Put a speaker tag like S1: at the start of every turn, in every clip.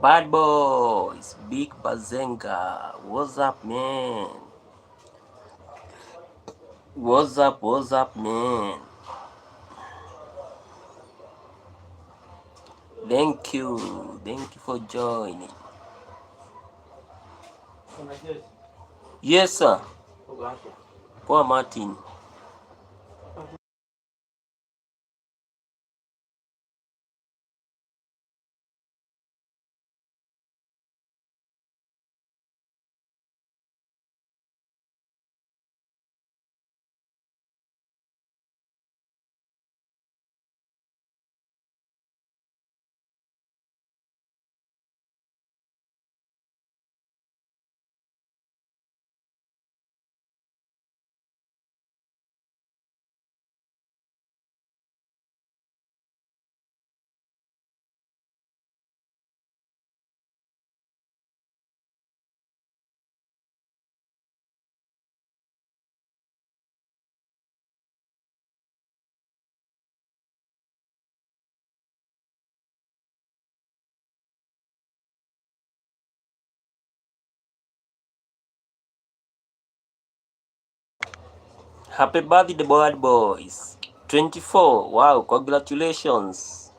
S1: Bad boys, Big Bazenga. What's up, man? What's up, man? Thank you for joining. Yes, sir. Poor Martin. Happy birthday, bad boys. 24. Wow, congratulations.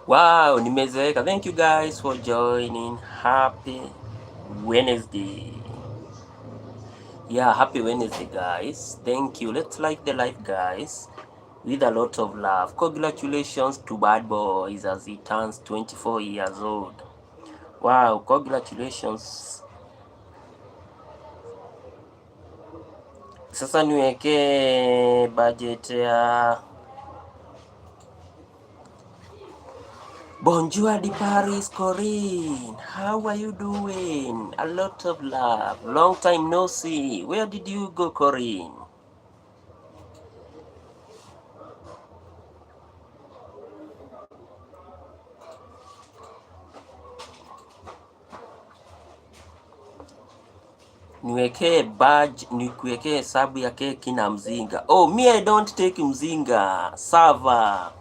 S1: Wow, nimezeeka. Thank you guys for joining. Happy Wednesday. Yeah, happy Wednesday, guys. Thank you. Let's like the life, guys, with a lot of love. Congratulations to Bad Boys as he turns 24 years old. Wow, congratulations. Sasa niweke budget ya Bonjour de Paris, Corinne. How are you doing? A lot of love. Long time no see. Where did you go, Corinne? Niwekee badge, nikuwekee hesabu ya keki na mzinga. Oh, me I don't take mzinga. Sava.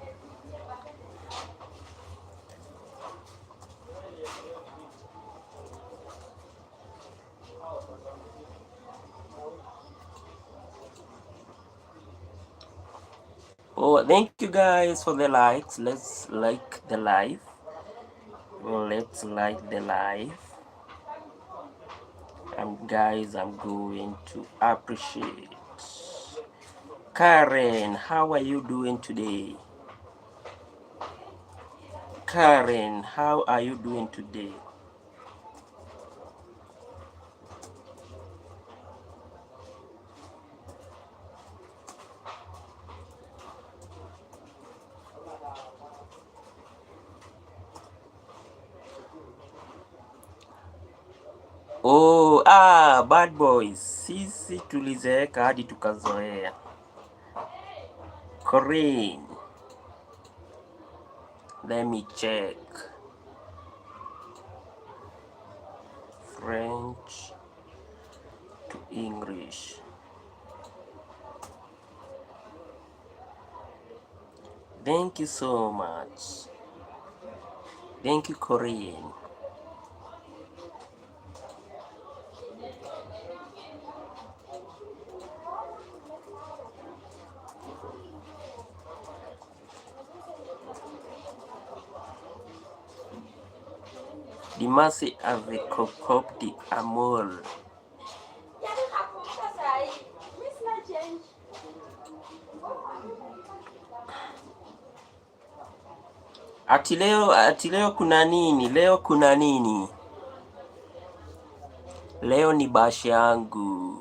S1: Oh, thank you guys for the likes. Let's like the live. Let's like the live. And guys, I'm going to appreciate. Karen, how are you doing today? Karen, how are you doing today? Oh, bad boys. Sisi tulizeeka hadi tukazoea. Corinne, let me check. French to English. Thank you so much. Thank you, Corinne. Dimasi avekokopti amol. Ati leo kuna nini? Leo kuna nini? Leo ni bashi yangu.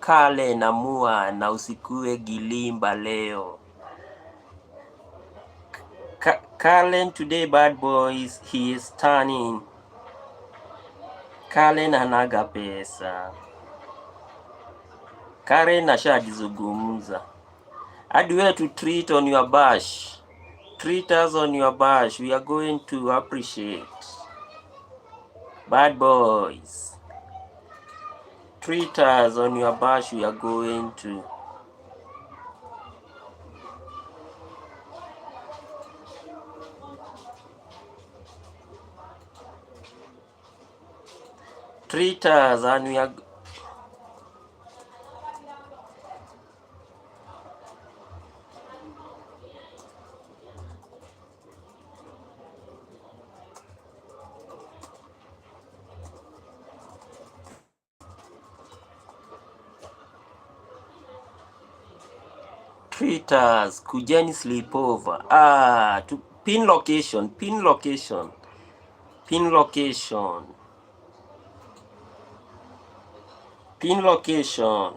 S1: Kale na mua na usikue gilimba leo. Kalen today, bad boys, he is turning. Kalen hanaga pesa. Karen ashajizungumza. Hadi wewe to treat on your bash. Treat us on your bash. We are going to appreciate. Bad boys. Treat us on your bash. We are going to. Treat us and we are. Treat us. Kujeni sleepover. To pin location. Pin location. Pin location. Pin location.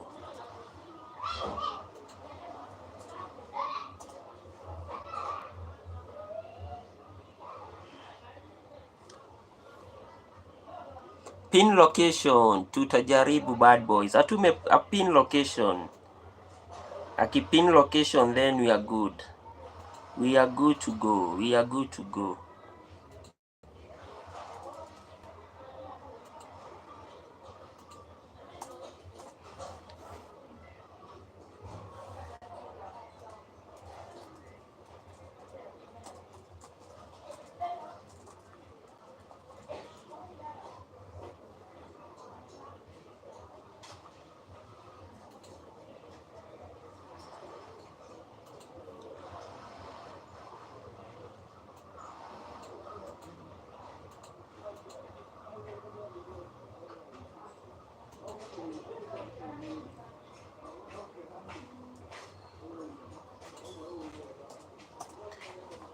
S1: Pin location. Tutajaribu bad boys. Atume a pin location. Akipin location, then we are good. We are good to go. We are good to go.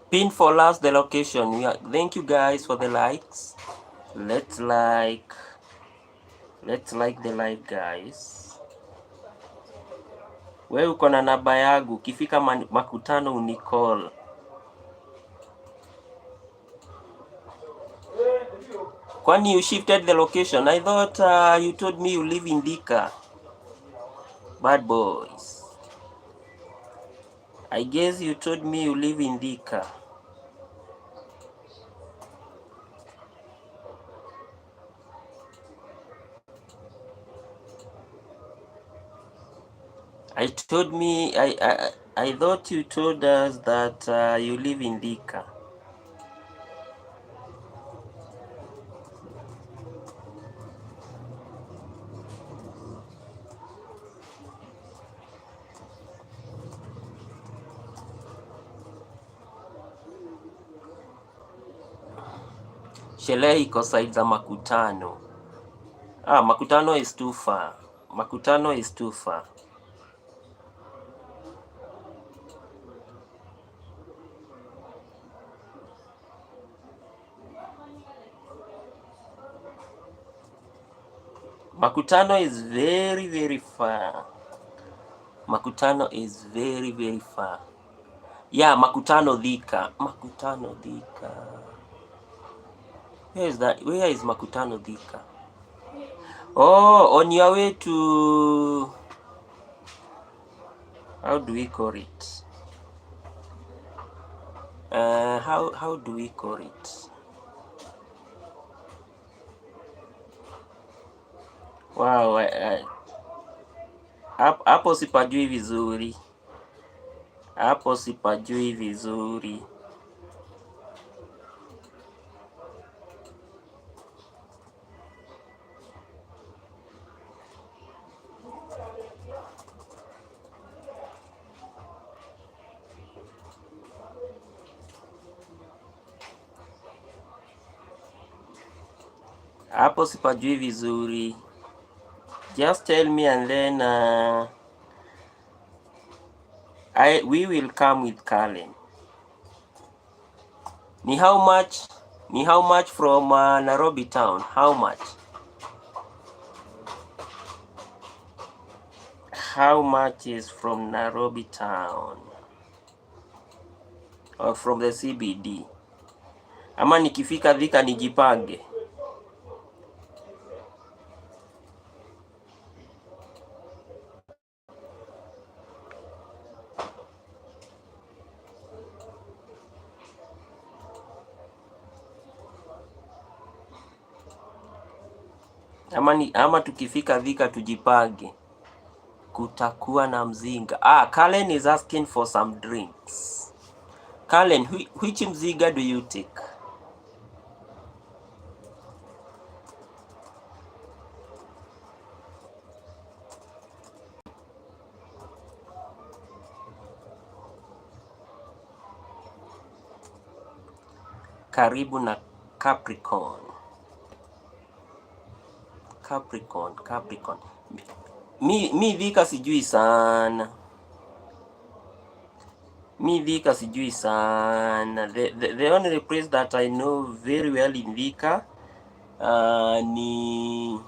S1: Pin for last the location. Thank you guys for the likes. Let's like the live guys. Wewe uko na namba yangu, ukifika makutano unicall. Kwani you shifted the location? I thought you told me you live in Thika. Bad boys. I guess you told me you live in Thika. I thought you told us that you live in Thika. Sherehe iko side za Makutano. Makutano is too far. Makutano is too far. Makutano is very, very far. Makutano is very, very far. Yeah, Makutano Thika. Makutano Thika. Where is that? Where is Makutano Thika? Oh, on your way to... How do we call it? How do we call it? Wow, hapo sipajui vizuri. Hapo sipajui vizuri. Hapo sipajui vizuri. Just tell me and then we will come with Kalen. Ni how much? Ni how much from Nairobi town? How much? How much is from Nairobi town? Or from the CBD? Ama nikifika Thika nijipange? Ama tukifika Thika tujipange? Kutakuwa na mzinga. Kalen is asking for some drinks. Kalen, which mzinga do you take? Karibu na Capricorn. Capricorn. Mi Thika sijui sana. The only place that I know very well in Thika ni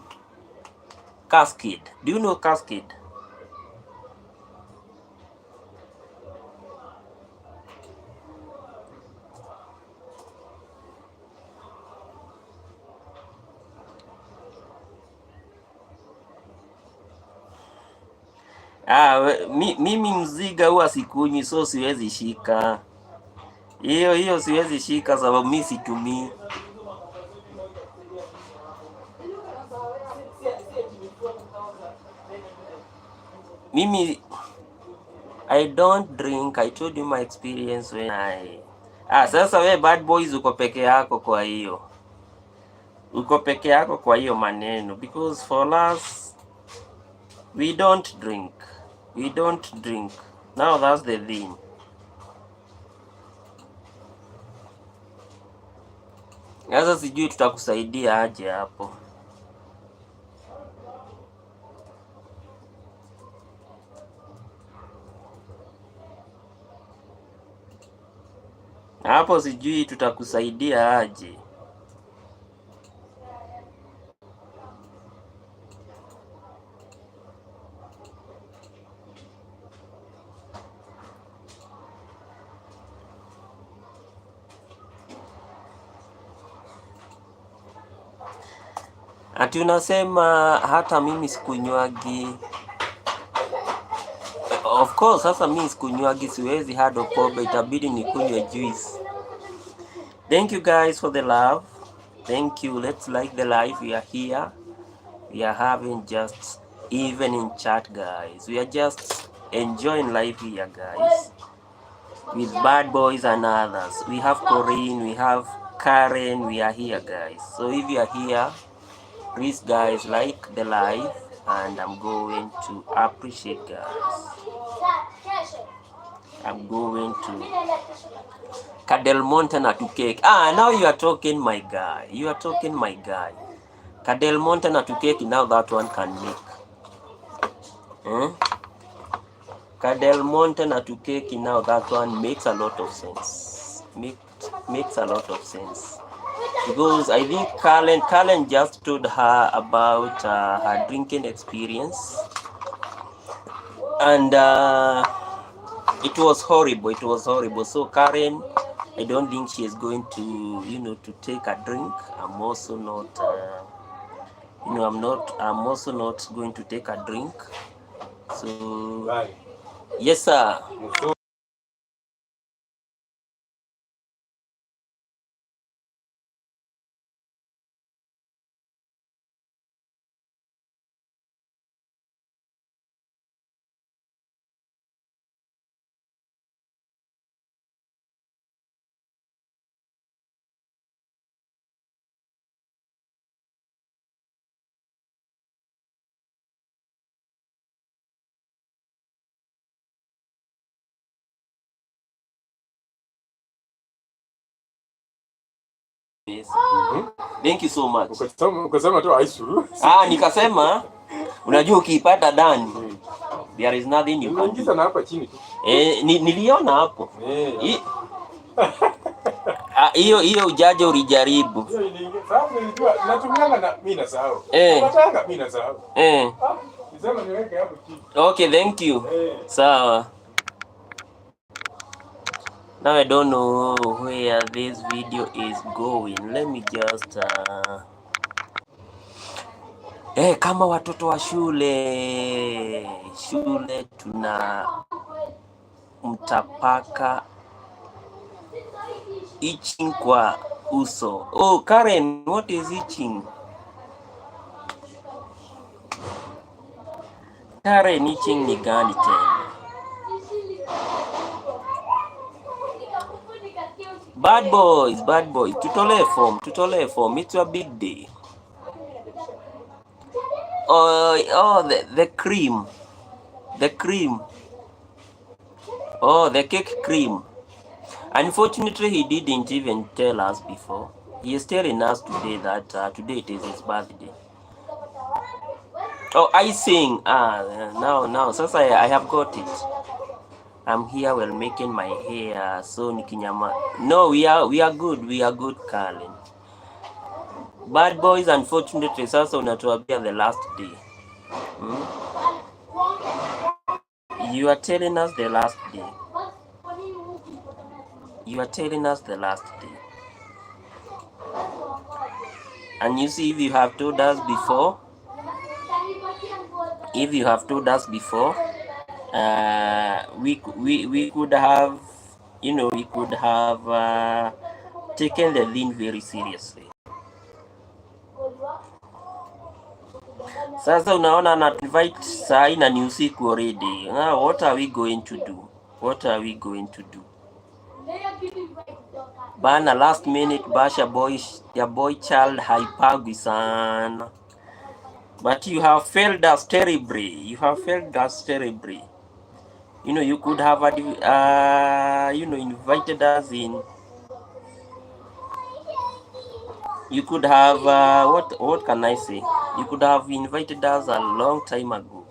S1: Cascade. Do you know Cascade? Mimi mziga huwa sikunywi, so siwezi shika. Hiyo siwezi shika sababu mimi situmii. Mimi I don't drink. I told you my experience when sasa we bad boys uko peke yako kwa hiyo. Uko peke yako kwa hiyo maneno, because for us we don't drink. Now that's the thing. Sasa sijui tutakusaidia aje hapo. Hapo sijui tutakusaidia aje. Ati unasema hata mimi sikunywagi. Of course, sasa mimi sikunywagi, siwezi hado pombe, itabidi nikunywe juice. Thank you guys for the love. Thank you. Let's like the live. We are here. We are having just evening chat, guys. We are just enjoying life here, guys, with bad boys and others. We have Corinne, we have Karen. We are here, guys. So if you are here, please guys like the live, and I'm going to appreciate, guys. I'm going to Cadel Montana to cake. Now you are talking, my guy. Cadel Montana to cake. Now that one can make. Cadel Montana to cake. Now that one makes a lot of sense. Makes a lot of sense. Because I think Kalen just told her about her drinking experience, and it was horrible. So Karen, I don't think she is going to to take a drink. I'm also not I'm also not going to take a drink. So right. Yes, sir. pesa. Thank you so much.
S2: Ukasema tu aisuru.
S1: Nikasema unajua ukiipata ndani there is nothing you can do.
S2: Na hapa chini tu.
S1: Niliona hapo. Hiyo ujaje ulijaribu.
S2: Sasa nilijua natumianga na mimi nasahau. Nataka mimi nasahau. Nisema niweke hapo chini.
S1: Okay, thank you. Sawa. Now I don't know where this video is going. Let me just kama watoto wa shule tuna mtapaka itching kwa uso. Oh, Karen, what is itching? Karen, itching ni gani tena? Bad boys. Tutolee form. It's a big day. The cream. Oh, the cake cream. Unfortunately, he didn't even tell us before. He is telling us today that today it is his birthday. Oh, icing. Now. Sasa I have got it. I'm here while making my hair, so nikinyama. No, we are good, Karen. Bad boys, unfortunately, sasa unatuambia the last day. You are telling us the last day. And you see, if you have told us before, we could have, taken the thing very seriously. Sasa unaona na invite saa na ni usiku already. What are we going to do? Bana, last minute bash your boy child haipagwi sana. But you have failed us terribly. You could have invited us in. You could have what can I say? You could have invited us a long time ago.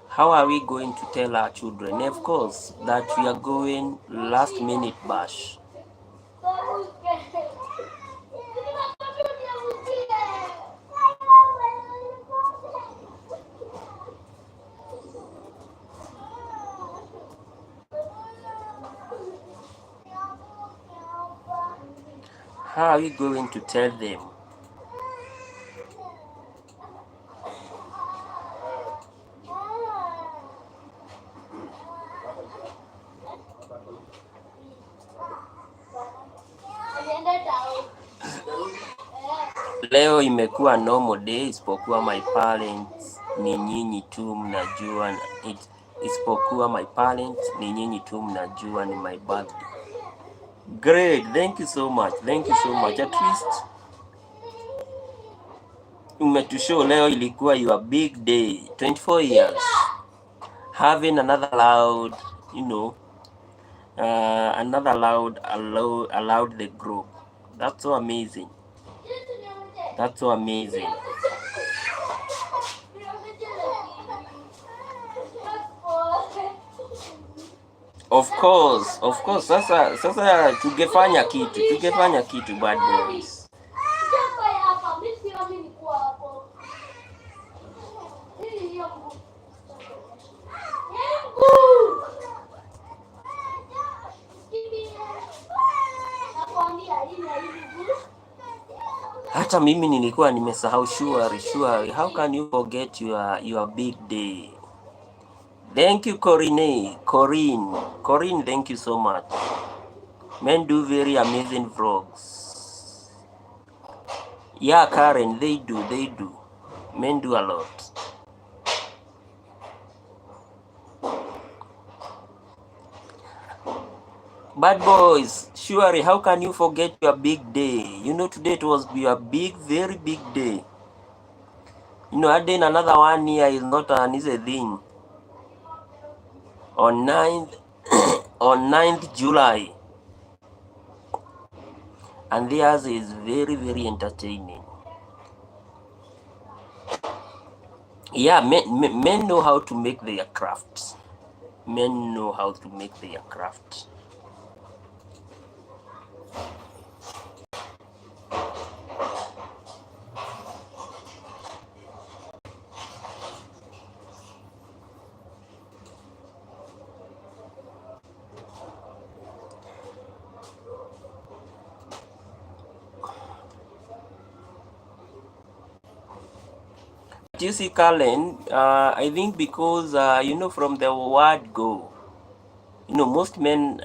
S1: How are we going to tell our children? Of course, that we are going last minute bash. How are we going to tell them? Leo imekuwa normal day, isipokuwa my parents ni nyinyi tu mnajua ni my birthday. Great, thank you so much. At least umetushow leo ilikuwa your big day. 24 years having another loud, allowed the group. That's so amazing. Of course. Sasa tungefanya kitu bad boys. Hata mimi nilikuwa nimesahau. Surely. How can you forget your big day? Thank you, Corinne, thank you so much. Men do very amazing vlogs. Yeah, Karen, they do. Men do a lot. Bad boys, surely how can you forget your big day? You know, today it was your big, very big day. You know, adding another 1 year is not an easy thing. On 9th, on 9th July. And theirs is very, very entertaining. Yeah, men know how to make their crafts. Men know how to make their craft. You see, Colin, I think because, you know, from the word go, you know, most men,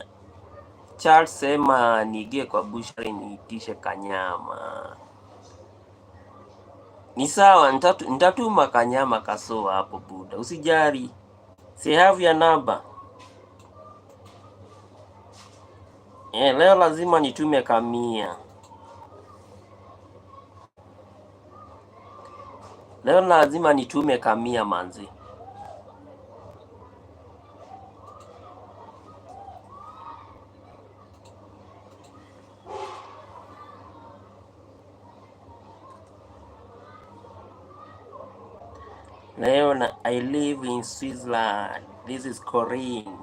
S1: Charles sema nigie kwa bushari niitishe kanyama. Ni sawa, nitatuma kanyama kasoa hapo buda. Usijari. Si have your number. Leo lazima nitume kamia. Leo lazima nitume kamia manzi. Leo I live in Switzerland. This is Corinne.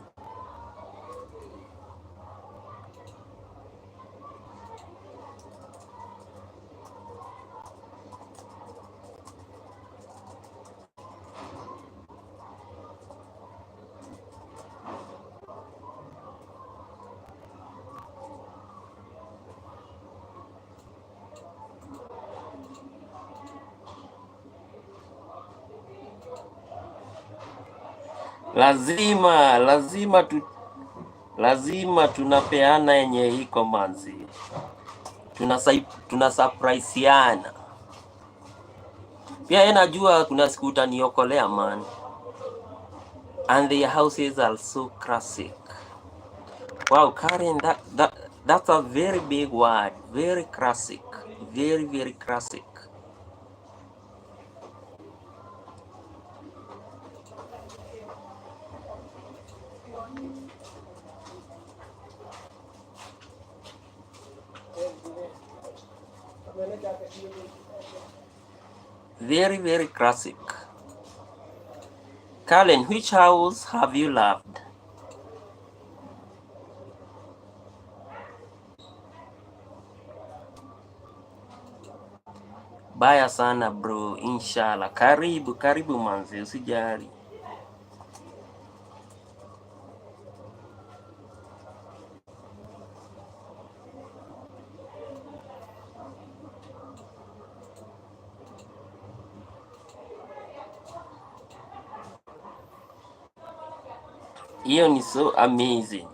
S1: Lazima tunapeana yenye iko manzi. Tunasurpriseiana. Pia najua kuna siku utaniokolea man. And the houses are so classic. Wow, Karen, that's a very big word. Very classic. Very, very classic. Very, very classic. Karen, which house have you loved? Baya sana bro, inshallah. Karibu manzi, usijari. Hiyo ni so amazing.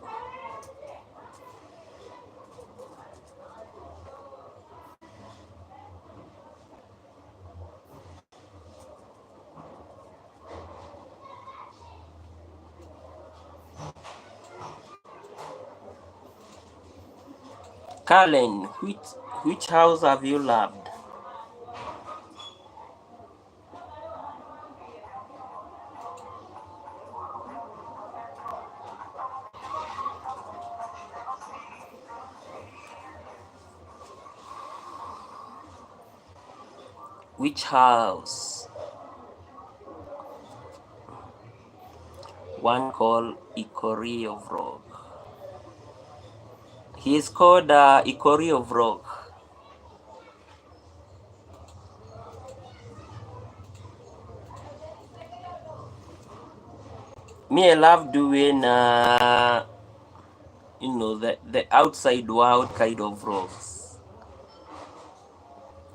S1: Karen, which house have you loved? Which house? One called Ikorio Vlog. He is called Ikorio Vlog. Me, I love doing, you know, the outside world kind of vlogs.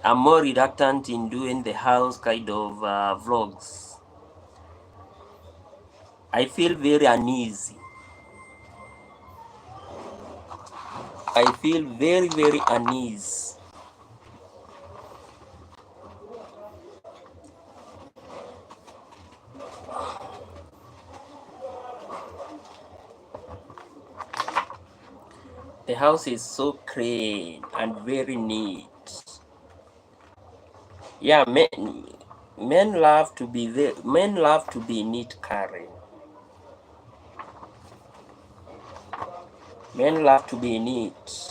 S1: I'm more reluctant in doing the house kind of vlogs. I feel very uneasy. I feel very, very uneasy. house is so clean and very neat. Yeah, men love to be neat, Karen. Men love to be neat.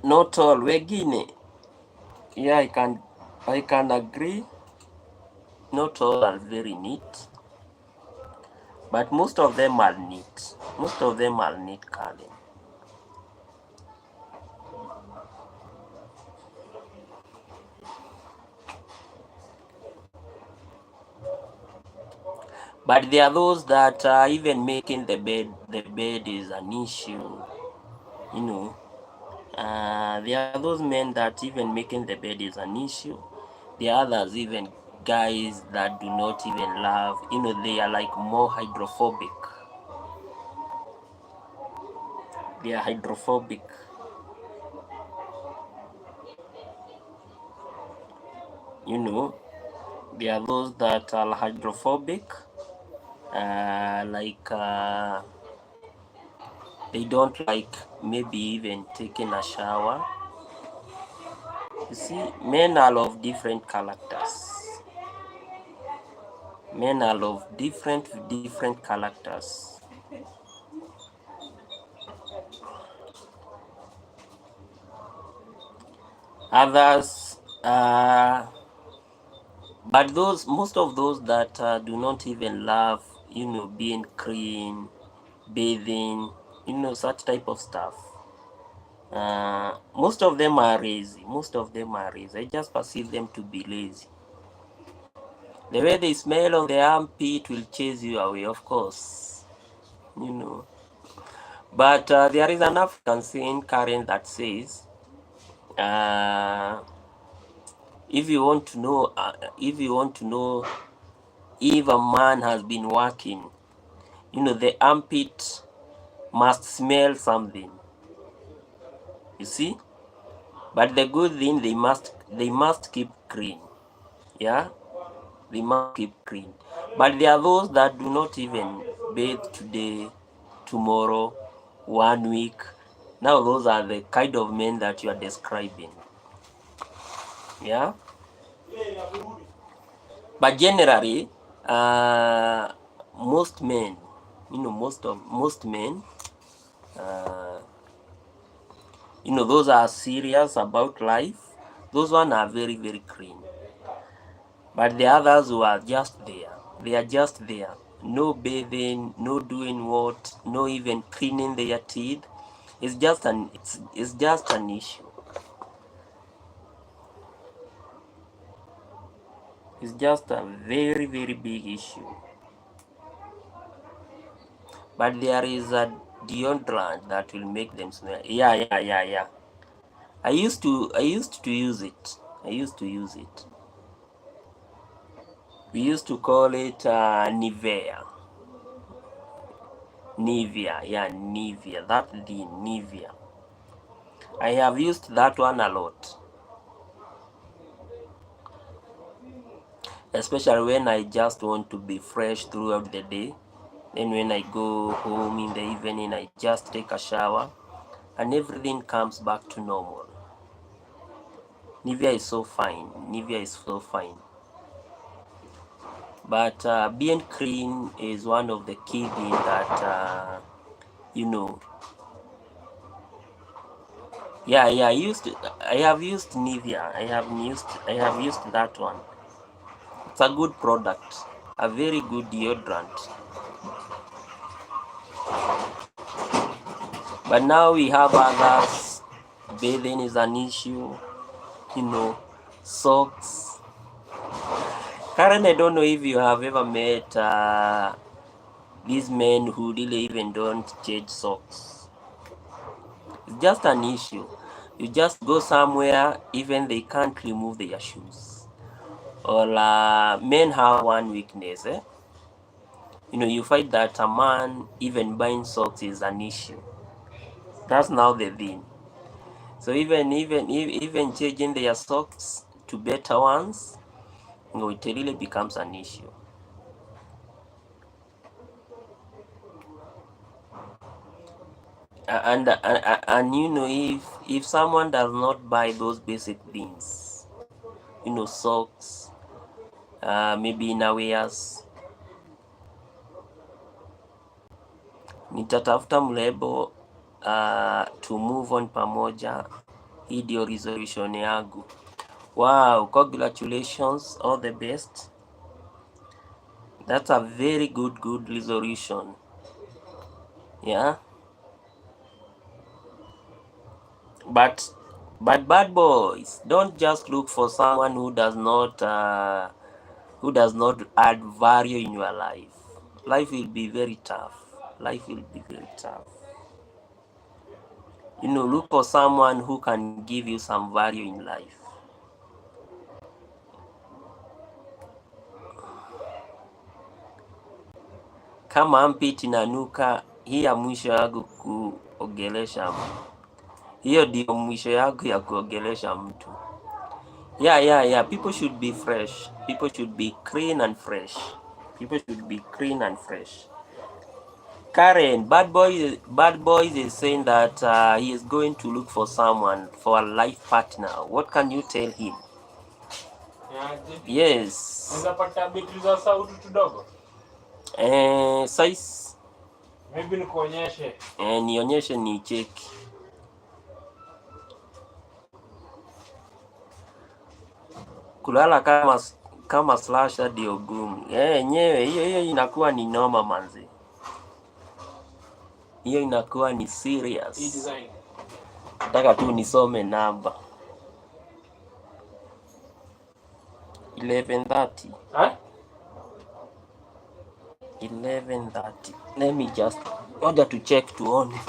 S1: Not all. Wegine. Yeah, I can agree. Not all are very neat, but most of them are neat. Most of them are neat, Karen. But there are those that even making the bed is an issue. You know, there are those men that even making the bed is an issue. There are others, even guys that do not even love. You know, they are like more hydrophobic. They are hydrophobic. You know, there are those that are hydrophobic. They don't like maybe even taking a shower. You see, men are of different characters. Men are of different characters. Others, but most of those that do not even love, you know, being clean, bathing, you know, such type of stuff. Most of them are lazy. Most of them are lazy. I just perceive them to be lazy. The way they smell on the armpit will chase you away, of course. You know. But there is an African saying, Karen, that says, if you want to know, if a man has been working, you know, the armpit must smell something. You see, but the good thing, they must keep clean. Yeah, they must keep clean. But there are those that do not even bathe today, tomorrow, 1 week. Now those are the kind of men that you are describing. Yeah. But generally, most men, you know, most men, uh, you know, those are serious about life. Those one are very clean. But the others who are just there, they are just there. No bathing, no doing what, no even cleaning their teeth. It's just an issue. It's just a very big issue. But there is a deodorant that will make them smell. Yeah. I used to use it. I used to use it. We used to call it Nivea. Nivea, yeah, Nivea. That's the Nivea. I have used that one a lot. Especially when I just want to be fresh throughout the day. Then when I go home in the evening, I just take a shower and everything comes back to normal. Nivea is so fine. Nivea is so fine. But being clean is one of the key things that, you know. Yeah. I have used Nivea. I have used that one. It's a good product. A very good deodorant. But now we have others. Bathing is an issue. You know, socks. Karen, I don't know if you have ever met these men who really even don't change socks. It's just an issue. You just go somewhere, even they can't remove their shoes. Or men have one weakness. You find that a man even buying socks is an issue. That's now the thing. So even changing their socks to better ones, it really becomes an issue. And if someone does not buy those basic things, socks, maybe innerwears, nitatafuta mrembo to move on pamoja. Hii ndio resolution yangu. Wow, congratulations, all the best. That's a very good resolution. Yeah. But bad boys, don't just look for someone who does not add value in your life. Life will be very tough. Look for someone who can give you some value in life. Kama armpit inanuka, hii ya mwisho yangu kuogelesha mtu. Hiyo ndio mwisho yangu ya kuogelesha mtu. Yeah. People should be fresh. People should be clean and fresh. Karen, bad boys is saying that he is going to look for someone, for a life partner. What can you tell him? Yes.
S2: Unapata betri za sauti tudogo?
S1: Size.
S2: Maybe nikuonyeshe.
S1: Nionyeshe ni cheki. Kulala kama slasher ndio gumu. Nyewe hiyo inakuwa ni noma manzi. Hiyo inakuwa ni serious.
S2: Hii design.
S1: Nataka tu nisome namba. 11:30. 11:30. Let me just order to check tuone.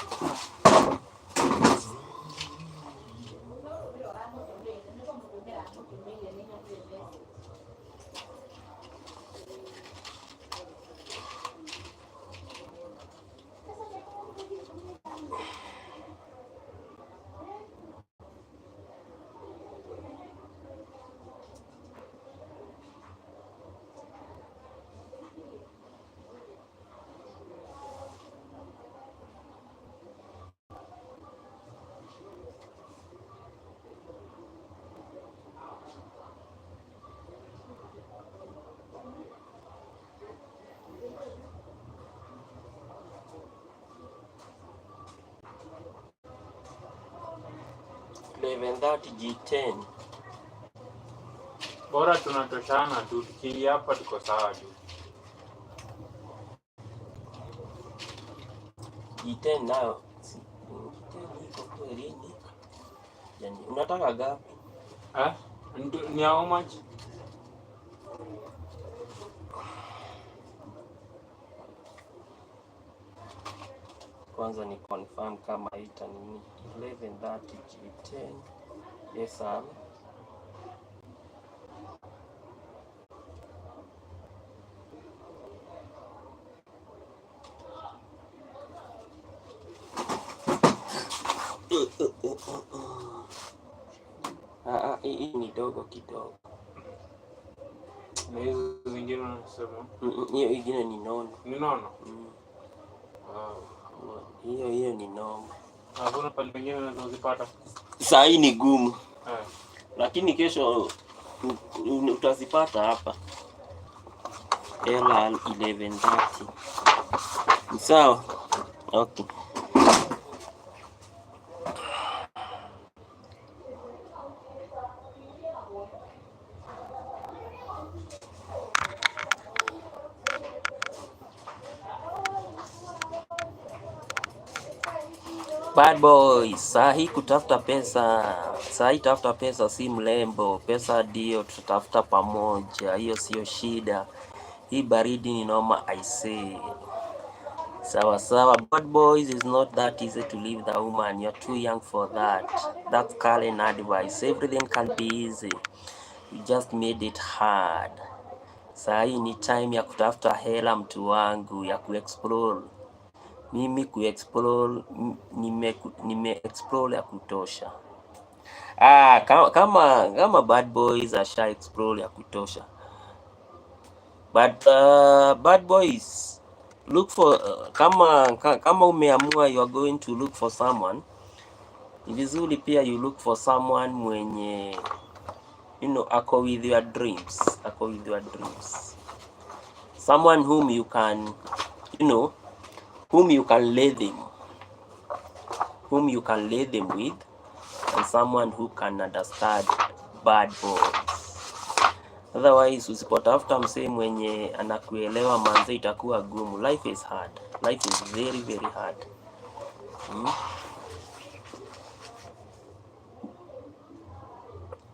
S1: G10.
S2: Bora tunatoshana tu, tukiingia hapa tuko sawa tu.
S1: G10 nao. Iko kweli. Yaani unataka gapi?
S2: Ni how much?
S1: Kwanza ni confirm kama ita nini. 11:30 G10. Yes, sir. Hii ni dogo kidogo.
S2: Na hizo zingine unasema?
S1: Hiyo ingine ni nono.
S2: Ni nono?
S1: Hiyo ni nono.
S2: Hakuna pale pengine unazozipata?
S1: Saa hii ni gumu. Lakini kesho utazipata hapa. Ela 11:30. Sawa? Okay. Bad boys, sahi kutafuta pesa. Sahi tafuta pesa si mlembo. Pesa ndio tutatafuta pamoja. Hiyo sio shida. Hii baridi ni noma I say. Sawa. Bad boys is not that easy to leave the woman. You're too young for that. That's Karen advice. Everything can be easy. You just made it hard. Saa hii ni time ya kutafuta hela mtu wangu, ya kuexplore. Mimi kuexplore, nime explore ya kutosha. Kama bad boys asha explore ya kutosha. But bad boys look for kama umeamua you are going to look for someone, ni vizuri pia you look for someone mwenye ako with your dreams, someone whom you can lay them with, and someone who can understand bad boys. Otherwise usipotafuta msee mwenye anakuelewa manze, itakuwa gumu. Life is hard. Life is very very hard.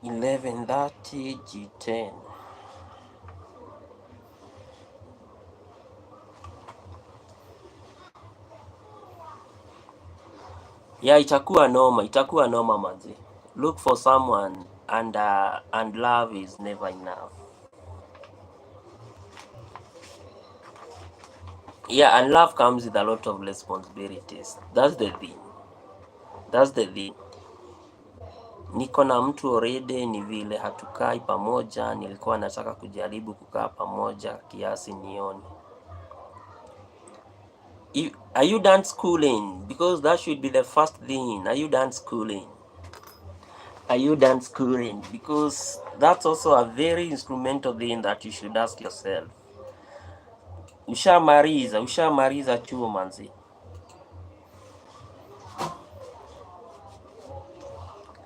S1: 11:30 G10. Yeah, itakuwa noma manze. Look for someone and love is never enough. Yeah, and love comes with a lot of responsibilities. That's the thing. Niko na mtu already, ni vile hatukai pamoja. Nilikuwa nataka kujaribu kukaa pamoja kiasi nione. Are you done schooling? Because that should be the first thing. Are you done schooling? Because that's also a very instrumental thing that you should ask yourself. Ushamaliza chuo manzi?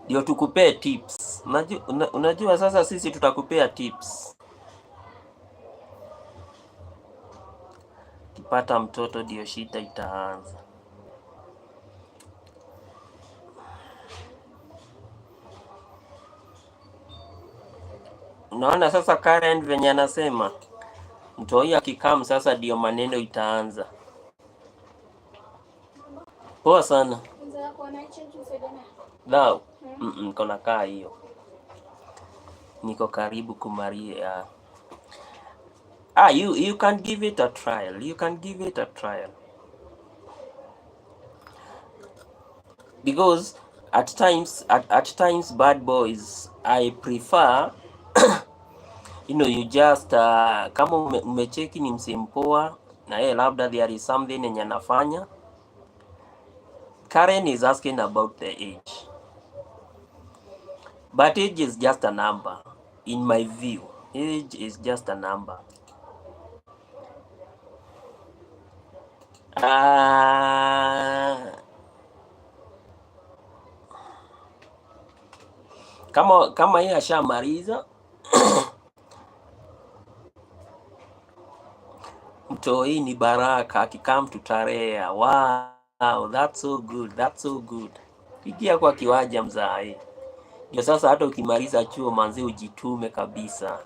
S1: Ndio tukupee tips. Unajua sasa sisi tutakupea tips. Kipata mtoto ndio shida itaanza. Unaona sasa Karen venye anasema, mtoi akikam sasa ndio maneno itaanza. Poa sana. Now, kona kaa hiyo. Niko karibu kumaria. You can give it a trial. Because at times bad boys, I prefer you just kama umecheki ni msimpoa na yeye labda there is something yenye anafanya. Karen is asking about the age. But age is just a number. In my view, age is just a number. Kama yeye ashamaliza mtoi ni baraka, akikam tutarea. Wow, that's so good. Pigia kwa kiwanja mzae. Ndio sasa hata ukimaliza chuo manzi ujitume kabisa.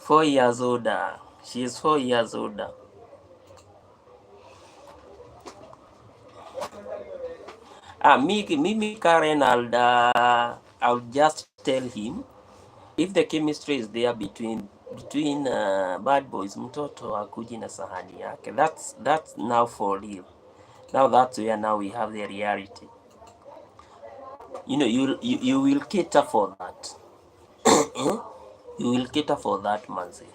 S1: 4 years older. She is 4 years older. Mimi Karen, I'll just tell him if the chemistry is there between bad boys, mtoto akuji na sahani yake. That's now for real. Now that's where now we have the reality. You will cater for that. You will cater for that, manzi.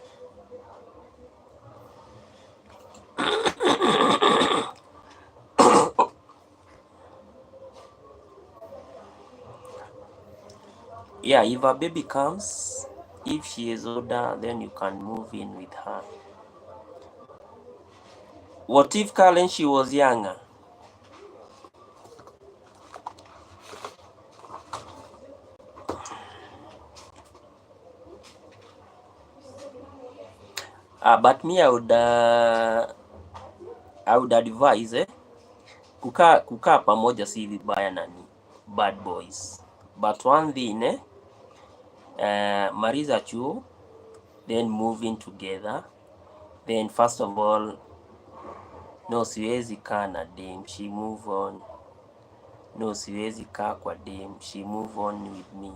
S1: Yeah, if a baby comes, if she is older, then you can move in with her. What if Karen she was younger? But me I would advise kukaa pamoja si vibaya nani bad boys, but one thing mariza chuo, then moving together, then first of all No, siwezi kaa na dem, she move on. No, siwezi kaa kwa dem, she move on with me.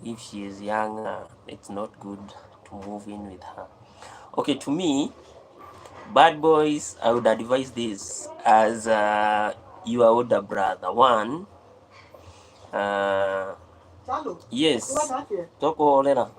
S1: If she is younger, it's not good to move in with her. Okay, to me, bad boys, I would advise this as your older brother. One, yes, toko lena.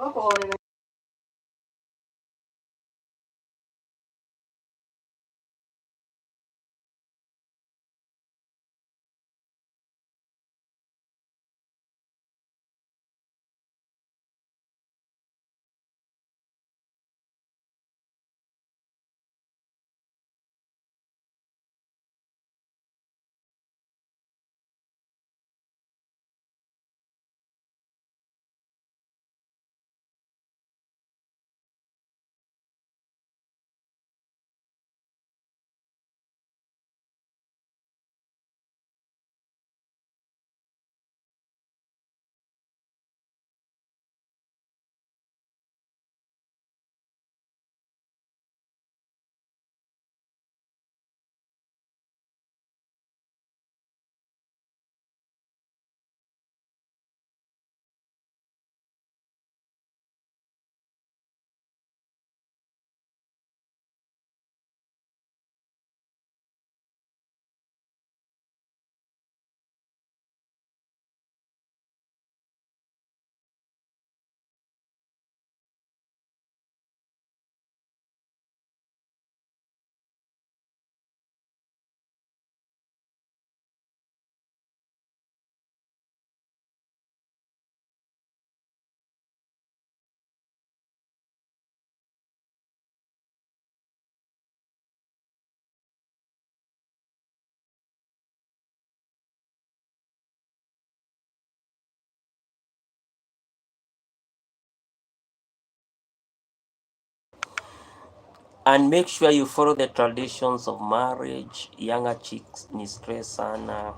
S1: And make sure you follow the traditions of marriage. Younger chicks ni stress sana.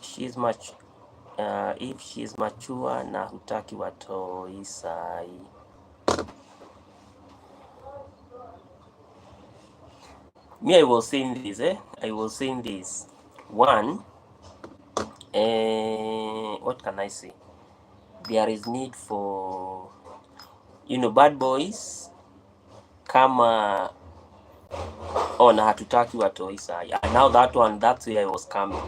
S1: She's much if she's mature na hutaki watoi sai. Me, I was saying this, I was saying this. One, what can I say? There is need for, bad boys kama na hatutaki watoi sai. Now that one, that's where I was coming.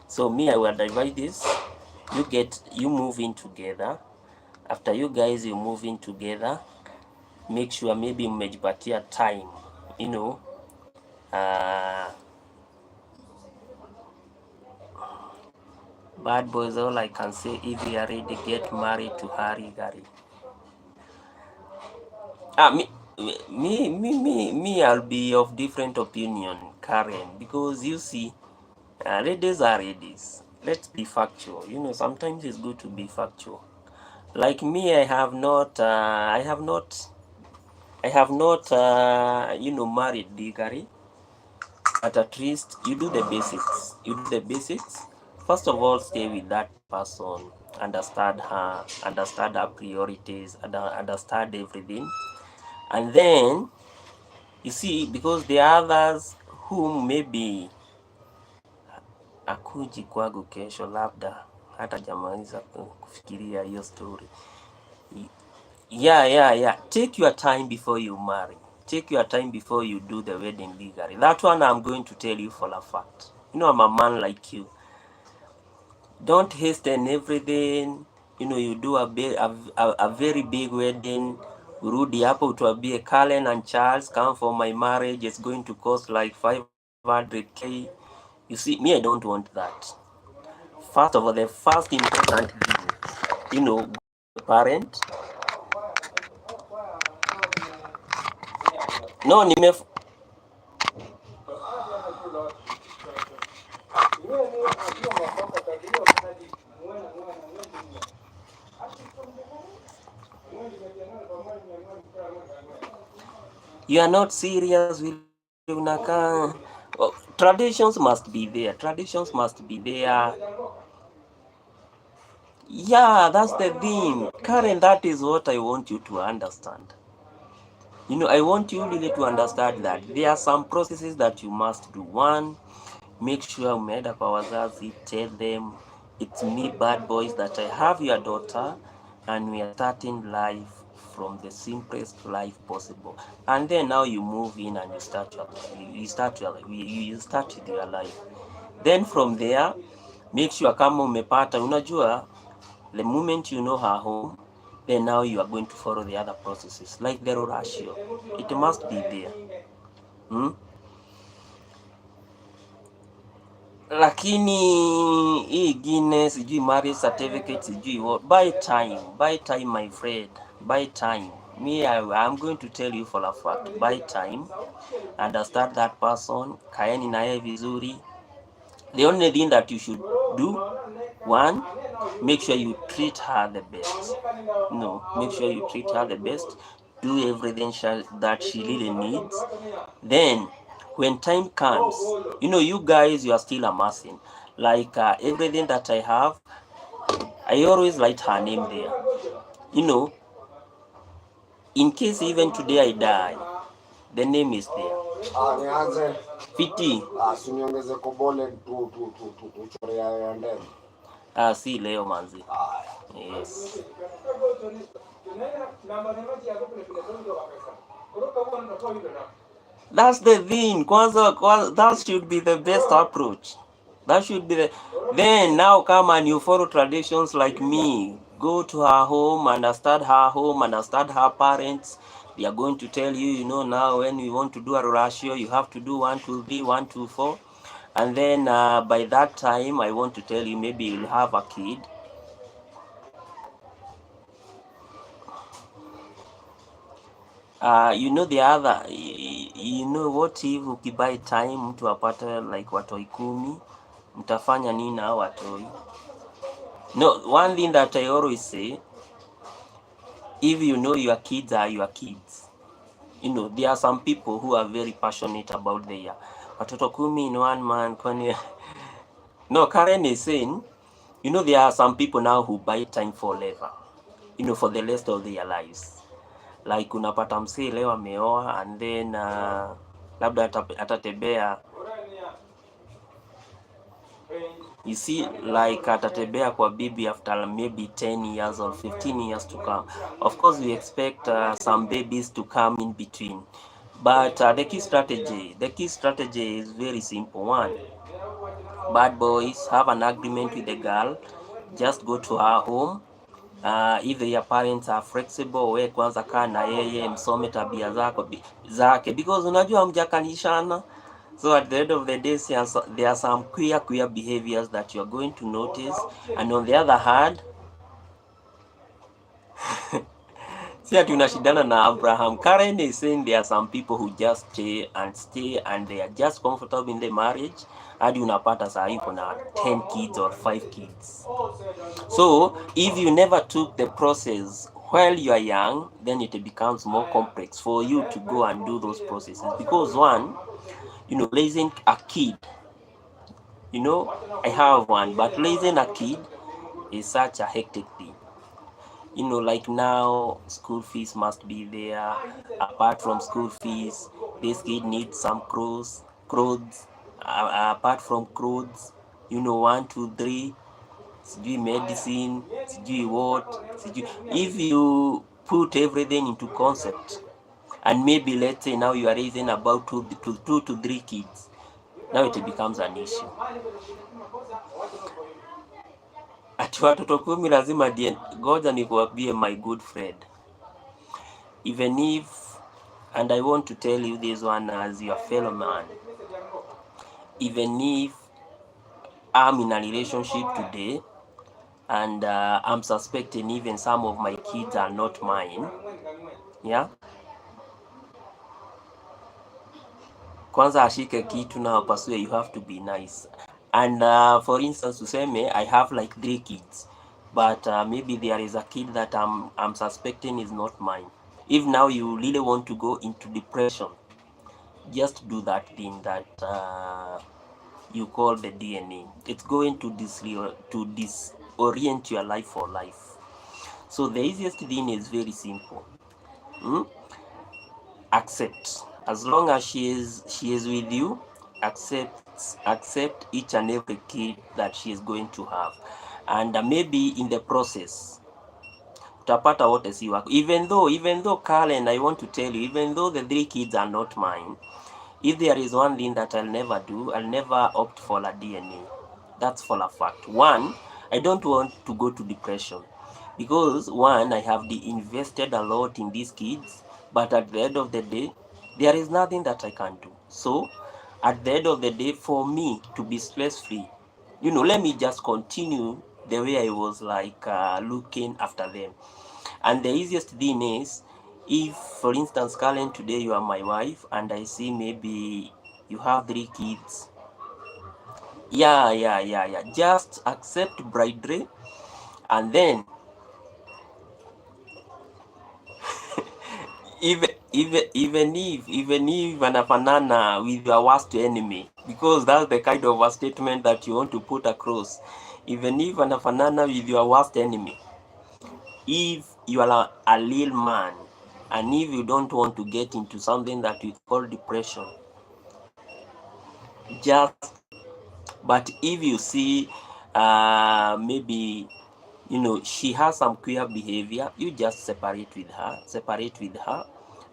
S1: So me, I will divide this. You move in together. After you guys you move in together, make sure maybe mmejipatia time, bad boys, all I can say, if you are ready, get married to hurry, Gary. Me, I'll be of different opinion, Karen, because you see, ladies are ladies. Let's be factual. Sometimes it's good to be factual. Like me, I have not, married legally, but at least you do the basics. First of all, stay with that person, understand her priorities, understand everything. And then, you see, because the others whom maybe akuji kwangu kesho, labda hata jamaliza kufikiria hiyo story. Yeah. Take your time before you marry. Take your time before you do the wedding legally. That one I'm going to tell you for a fact. I'm a man like you. Don't hasten everything. You do a very big wedding. Urudi hapo utuambie Kalen and Charles come for my marriage. It's going to cost like 500K. You see, me, I don't want that. First of all, the first important thing, parent. No, you are not serious with unakaa. Traditions must be there. Yeah, that's the thing. Karen, that is what I want you to understand. I want you really to understand that there are some processes that you must do. One, make sure umeenda kwa wazazi, tell them it's me bad boys that I have your daughter and we are starting life from the simplest life possible. And then now you move in and you start with your life. Then from there, make sure kama umepata, unajua the moment you know her home, then now you are going to follow the other processes like the ratio. It must be there. Lakini hii Guinness sijui marriage certificate sijui what, buy time my friend, buy time. I'm going to tell you for a fact, buy time, understand that person, kaeni naye vizuri. The only thing that you should do, one, make sure you treat her the best. Make sure you treat her the best. Do everything that she really needs. Then, when time comes, you guys, you are still amassing. Like everything that I have, I always write her name there. In case even today I die, the name is there. Fiti. Si leo manzi. Yes. That's the thing. Kwanza, that should be the best approach. That should be the. Then now come and you follow traditions like me. Go to her home, understand her home, understand her parents. They are going to tell you, now when you want to do a ratio, you have to do 1, 2, 3, 1, 2, 4. And then by that time, I want to tell you, maybe you'll have a kid. The other, what if ukibuy time mtu apate like watoi 10, mtafanya nini na watoi? No, one thing that I always say, if your kids are your kids, there are some people who are very passionate about their watoto 10 in 1 month. No, Karen is saying, there are some people now who buy time forever, for the rest of their lives. Like unapata msee leo ameoa and then labda atatembea, you see, like atatembea kwa bibi after maybe 10 years or 15 years to come. Of course we expect some babies to come in between, but the key strategy is very simple. One, bad boys have an agreement with the girl, just go to her home. If your parents are flexible, we kwanza kaa na yeye, msome tabia zake, because unajua hamjakanishana. So at the end of the day, there are some queer behaviors that you are going to notice, and on the other hand, see ati unashindana na Abraham. Karen is saying there are some people who just stay and they are just comfortable in the marriage, hadi unapata saa hii kuna 10 kids or 5 kids. So if you never took the process while you are young, then it becomes more complex for you to go and do those processes, because one, raising a kid, I have one, but raising a kid is such a hectic thing. Like now, school fees must be there. Apart from school fees, this kid needs some clothes. Apart from clothes, 1, 2, 3, sijui medicine, sijui what, sijui. If you put everything into concept, and maybe let's say now you are raising about 2 to 3 kids, now it becomes an issue. Ati watoto 10 lazima goja nikuambie my good friend, even if, and I want to tell you this one as your fellow man, even if I'm in a relationship today and I'm suspecting even some of my kids are not mine, yeah, kwanza ashike kitu na pasue, you have to be nice. And for instance, tuseme I have like 3 kids, but maybe there is a kid that I'm suspecting is not mine. If now you really want to go into depression, just do that thing that you call the DNA. It's going to disorient your life for life. So the easiest thing is very simple. accept. As long as she is with you, accept each and every kid that she is going to have, and maybe in the process utapata wote si wako. Even though Karen, I want to tell you, even though the 3 kids are not mine, if there is one thing that I'll never do, I'll never opt for a DNA. That's for a fact. One, I don't want to go to depression because one, I have invested a lot in these kids, but at the end of the day, there is nothing that I can do. So, at the end of the day, for me to be stress free, let me just continue the way I was like looking after them. And the easiest thing is, if for instance, Karen, today you are my wife and I see maybe you have 3 kids. Yeah. Just accept bribery, and then even if wanafanana with your worst enemy, because that's the kind of a statement that you want to put across. Even if wanafanana with your worst enemy, if you are a real man, and if you don't want to get into something that we call depression, just but if you see maybe she has some queer behavior, you just separate with her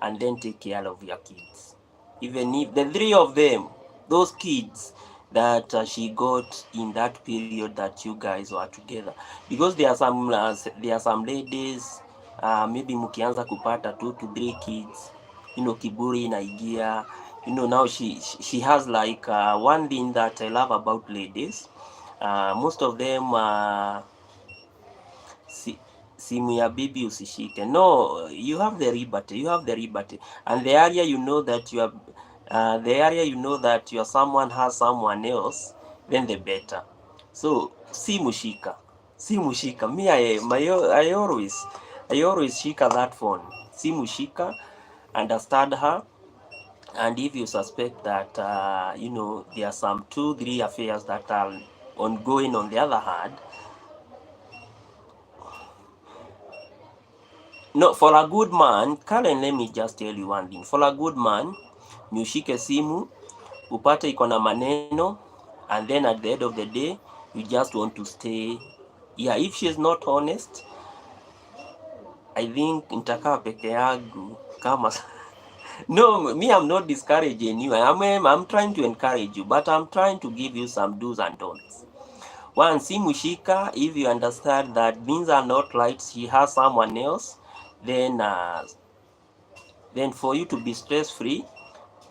S1: and then take care of your kids. Even if the 3 of them, those kids that she got in that period that you guys were together, because there are some ladies maybe mkianza kupata 2 to 3 kids, kiburi inaingia. Now she has like one thing that I love about ladies, most of them simu ya bibi usishike. No, you have the liberty, and the area that you are someone has someone else, then the better. So simu shika. Me, I always shika that phone. Simu shika, understand her. And if you suspect that there are some 2-3 affairs that are ongoing on the other hand, no, for a good man, Karen, let me just tell you one thing. For a good man, ni ushike simu, upate iko na maneno, and then at the end of the day, you just want to stay. Yeah, if she is not honest, I think nitakaa peke yangu kama no, me, I'm not discouraging you. I'm trying to encourage you, but I'm trying to give you some do's and don'ts. One, simu shika, if you understand that things are not right, she has someone else, then for you to be stress free,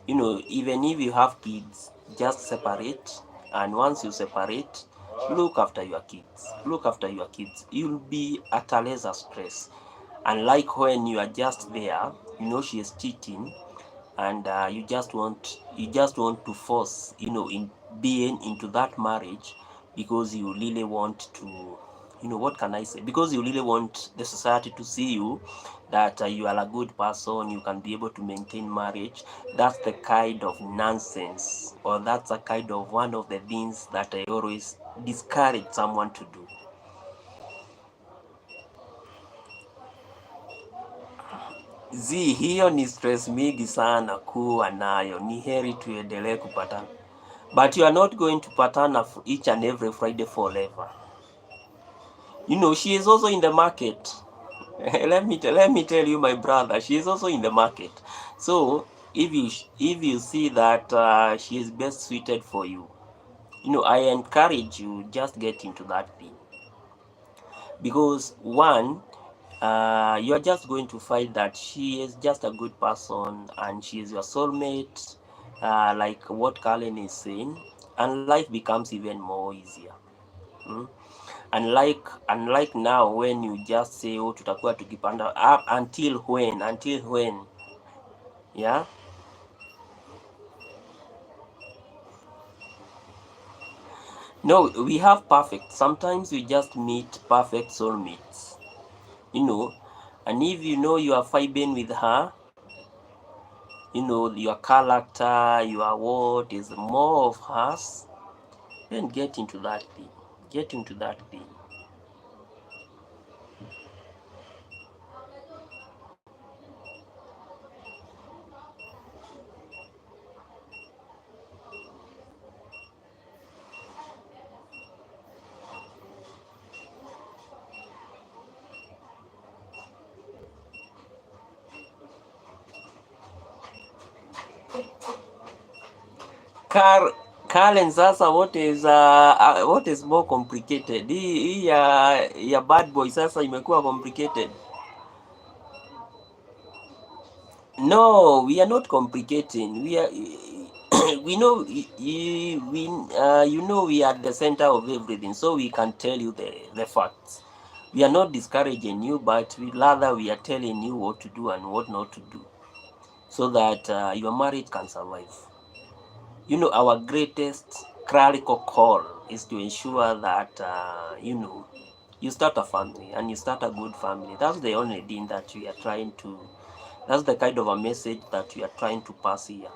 S1: even if you have kids, just separate. And once you separate, look after your kids. You'll be at a lesser stress. Unlike when you are just there, she is cheating, and you just want to force, in being into that marriage, because you really want to, what can I say, because you really want the society to see you that you are a good person, you can be able to maintain marriage. That's the kind of nonsense, or that's a kind of one of the things that I always discourage someone to do. Hiyo ni stress mingi sana kuwa nayo. Ni heri tuendelee kupatana, but you are not going to patana each and every Friday forever. She is also in the market. let me tell you, my brother, she is also in the market. So if you see that she is best suited for you, I encourage you, just get into that thing, because one, you are just going to find that she is just a good person and she is your soulmate, like what Karen is saying, and life becomes even more easier. Mm? Unlike now, when you just say, oh, tutakuwa tukipanda up, until when, yeah. No, we have perfect. Sometimes we just meet perfect soulmates, and if you are vibing with her, your character, your what is more of hers, then get into that thing. Karen, sasa what is more complicated? Hii ya bad boy sasa imekuwa complicated. No, we are not complicating. We are we know you know we are the center of everything, so we can tell you the facts. We are not discouraging you, but rather we are telling you what to do and what not to do, so that your marriage can survive. You know, our greatest clerical call is to ensure that you start a family and you start a good family. That's the only thing that we are trying to. That's the kind of a message that we are trying to pass here.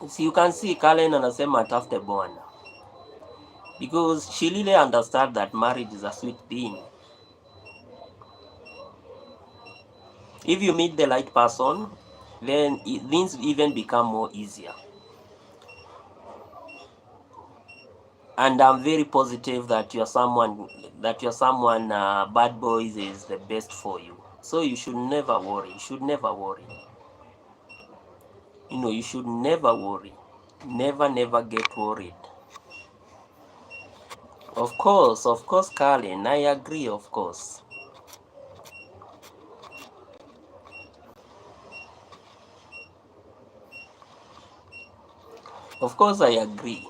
S1: So you can see Karen anasema atafute bwana, because she really understands that marriage is a sweet thing. If you meet the right person, then things even become more easier. And I'm very positive that you're someone bad boys is the best for you. So you should never worry. You should never worry. You know, you should never worry. Never get worried. Of course, Carlin, I agree, of course. Of course, I agree.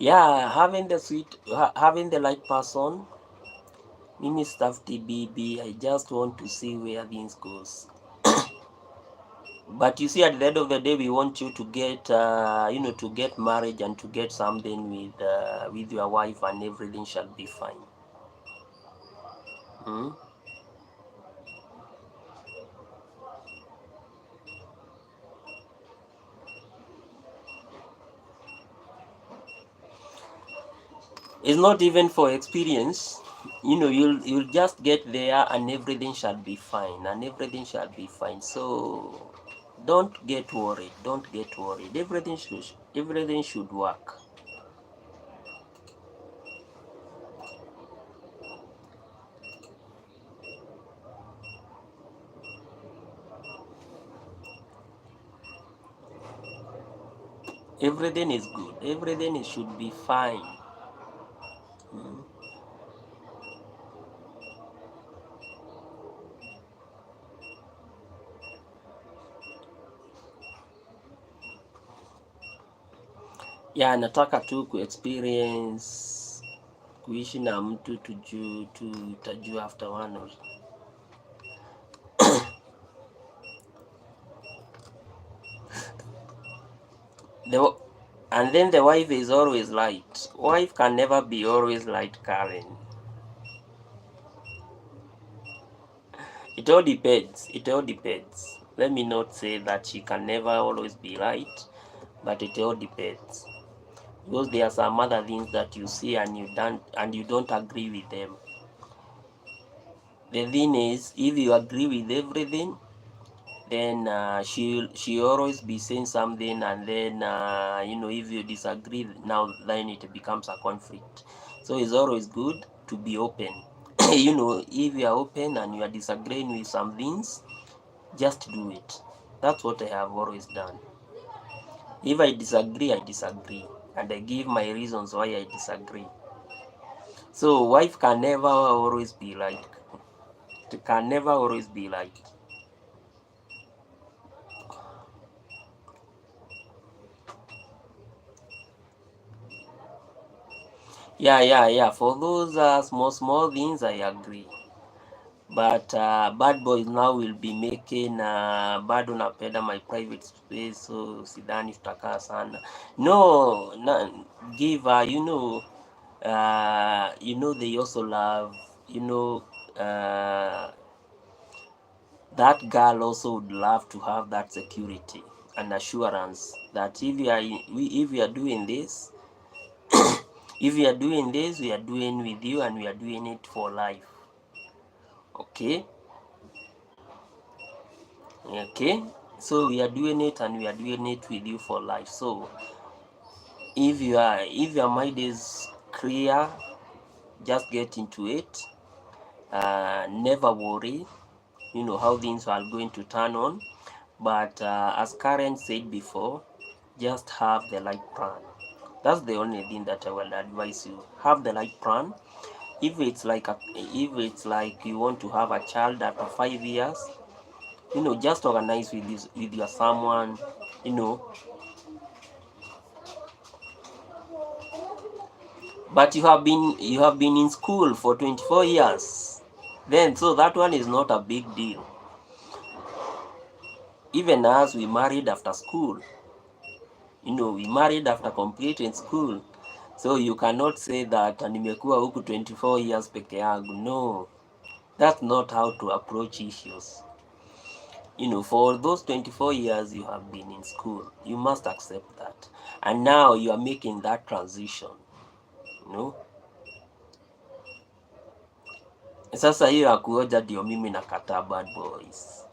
S1: Yeah, having the right person, mimi staff TBB, I just want to see where things goes. But you see, at the end of the day, we want you to get, to get married and to get something with your wife, and everything shall be fine. Hmm? It's not even for experience. You know, you'll just get there, and everything shall be fine, and everything shall be fine. So don't get worried. Don't get worried. Everything should work. Everything is good. Should be fine. Hmm? Yeah, nataka tu experience kuishi na mtu tutajua after one or and then the wife is always right. Wife can never be always right, Karen. It all depends. It all depends. Let me not say that she can never always be right, but it all depends. Because there are some other things that you see and you don't agree with them. The thing is, if you agree with everything, then she always be saying something, and then if you disagree, now then it becomes a conflict. So it's always good to be open. If you are open and you are disagreeing with some things, just do it. That's what I have always done. If I disagree, I disagree, and I give my reasons why I disagree. So wife can never always be right. It can never always be right. Yeah. For those small things, I agree. But bad boys now will be making bado napenda my private space, so sidhani tutakaa sana. No, give they also love, that girl also would love to have that security and assurance that if we are doing this, if we are doing this, we are doing with you, and we are doing it for life. Okay. So we are doing it, and we are doing it with you for life. So if your mind is clear, just get into it. Never worry, how things are going to turn on. But as Karen said before, just have the right plan. That's the only thing that I will advise you. Have the right plan. If it's like you want to have a child after 5 years, just organize with your someone, but you have been in school for 24 years, then so that one is not a big deal. Even as we married after school, we married after completing school, so you cannot say that nimekuwa huku 24 years peke yangu. No, that's not how to approach issues. For those 24 years you have been in school, you must accept that, and now you are making that transition. Sasa hiyo ya kuoja ndio mimi nakataa, bad boys.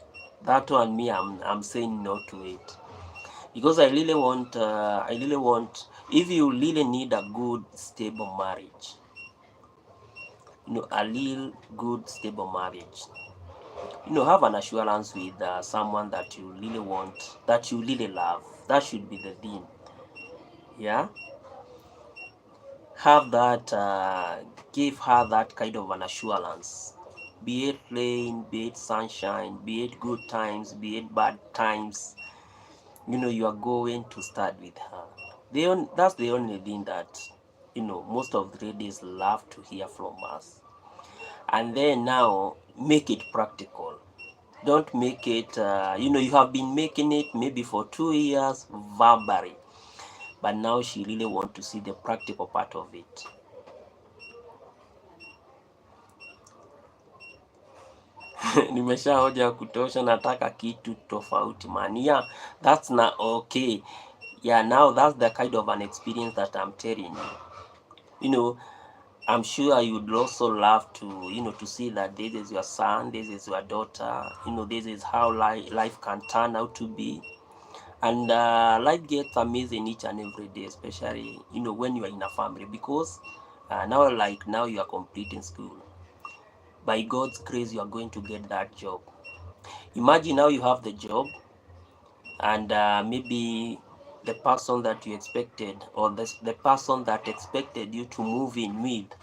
S1: That one me, I'm saying no to it, because I really want, if you really need a good stable marriage, a real good stable marriage, have an assurance with someone that you really want, that you really love. That should be the thing. Yeah, have that, give her that kind of an assurance, be it rain, be it sunshine, be it good times, be it bad times. You are going to start with her. That's the only thing that most of the ladies love to hear from us. And then now make it practical. Don't make it, you have been making it maybe for 2 years verbally, but now she really want to see the practical part of it. Nimesha hoja kutosha, nataka kitu tofauti man. Yeah, that's not okay. Yeah, now that's the kind of an experience that I'm telling you. I'm sure you'd also love to see that this is your son, this is your daughter, this is how life can turn out to be. And life gets amazing each and every day, especially, when you are in a family, because now you are completing school. By God's grace, you are going to get that job. Imagine now you have the job, and maybe the person that you expected, or the person that expected you to move in with,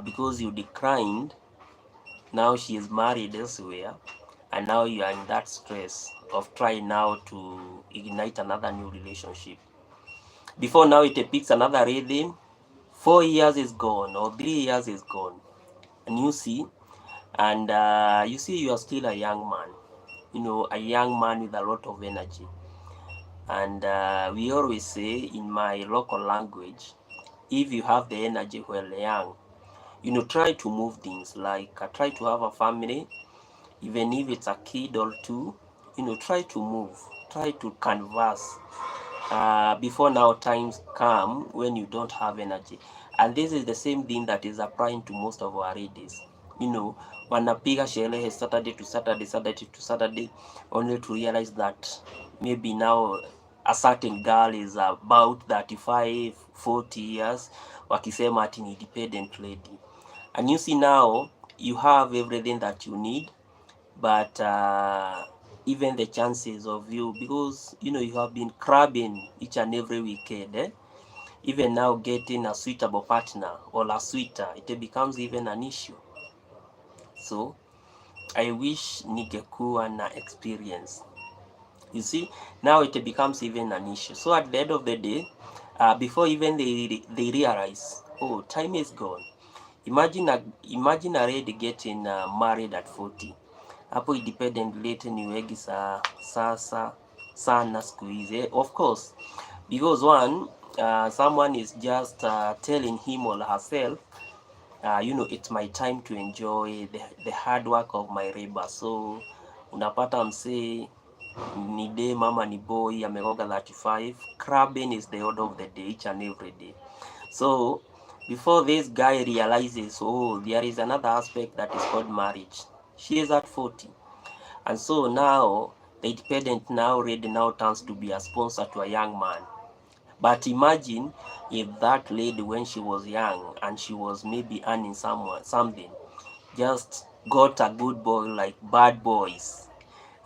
S1: because you declined, now she is married elsewhere, and now you are in that stress of trying now to ignite another new relationship. Before now it picks another rhythm, 4 years is gone or 3 years is gone, and you see you are still a young man, a young man with a lot of energy. And we always say in my local language, if you have the energy while young, try to move things, like try to have a family, even if it's a kid or two, try to move, try to converse, before now times come when you don't have energy. And this is the same thing that is applying to most of our ladies. Wanapiga sherehe Saturday to Saturday, Saturday to Saturday, only to realize that maybe now a certain girl is about 35, 40 years, wakisema ati ni independent lady. And you see now you have everything that you need, but even the chances of you, because you have been crabbing each and every weekend, even now getting a suitable partner or a suitor, it becomes even an issue. So I wish ningekuwa na experience. You see, now it becomes even an issue. So at the end of the day, before even they realize, oh, time is gone. Imagine a lady getting married at 40. Hapo independent late ni wengi sasa sana siku hizi. Of course, because one, someone is just telling him or herself, it's my time to enjoy the hard work of my labor. So unapata msee ni day, mama ni boy, amegoga 35. Crabbing is the order of the day, each and every day. So before this guy realizes, oh, there is another aspect that is called marriage, she is at 40. And so now the independent now ready now turns to be a sponsor to a young man. But imagine if that lady, when she was young and she was maybe earning something, just got a good boy like bad boys,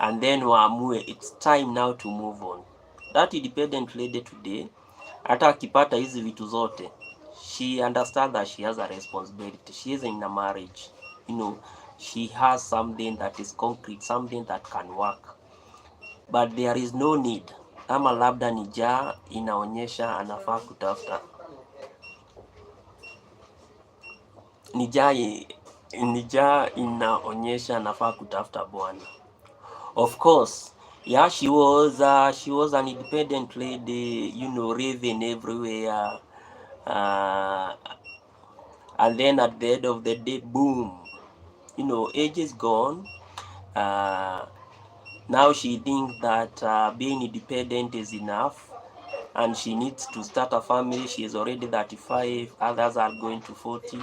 S1: and then waamue it's time now to move on. That independent lady today, hata akipata hizi vitu zote, she understands that she has a responsibility. She is in a marriage, she has something that is concrete, something that can work, but there is no need, ama labda ni njaa inaonyesha anafaa kutafuta, ni njaa inaonyesha anafaa kutafuta bwana. Of course, yeah, she was an independent lady, raving everywhere, and then at the end of the day, boom, age is gone. Now she thinks that being independent is enough, and she needs to start a family. She is already 35, others are going to 40,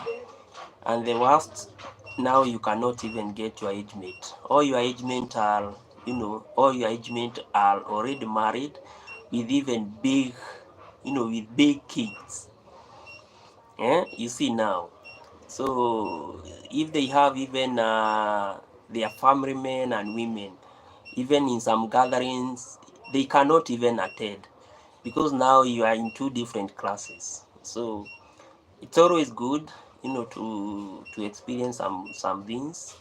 S1: and the worst, now you cannot even get your age mate. All your age mates are, already married with even big, with big kids. Yeah, you see now. So if they have even their family men and women, even in some gatherings, they cannot even attend, because now you are in two different classes. So it's always good, to experience some things,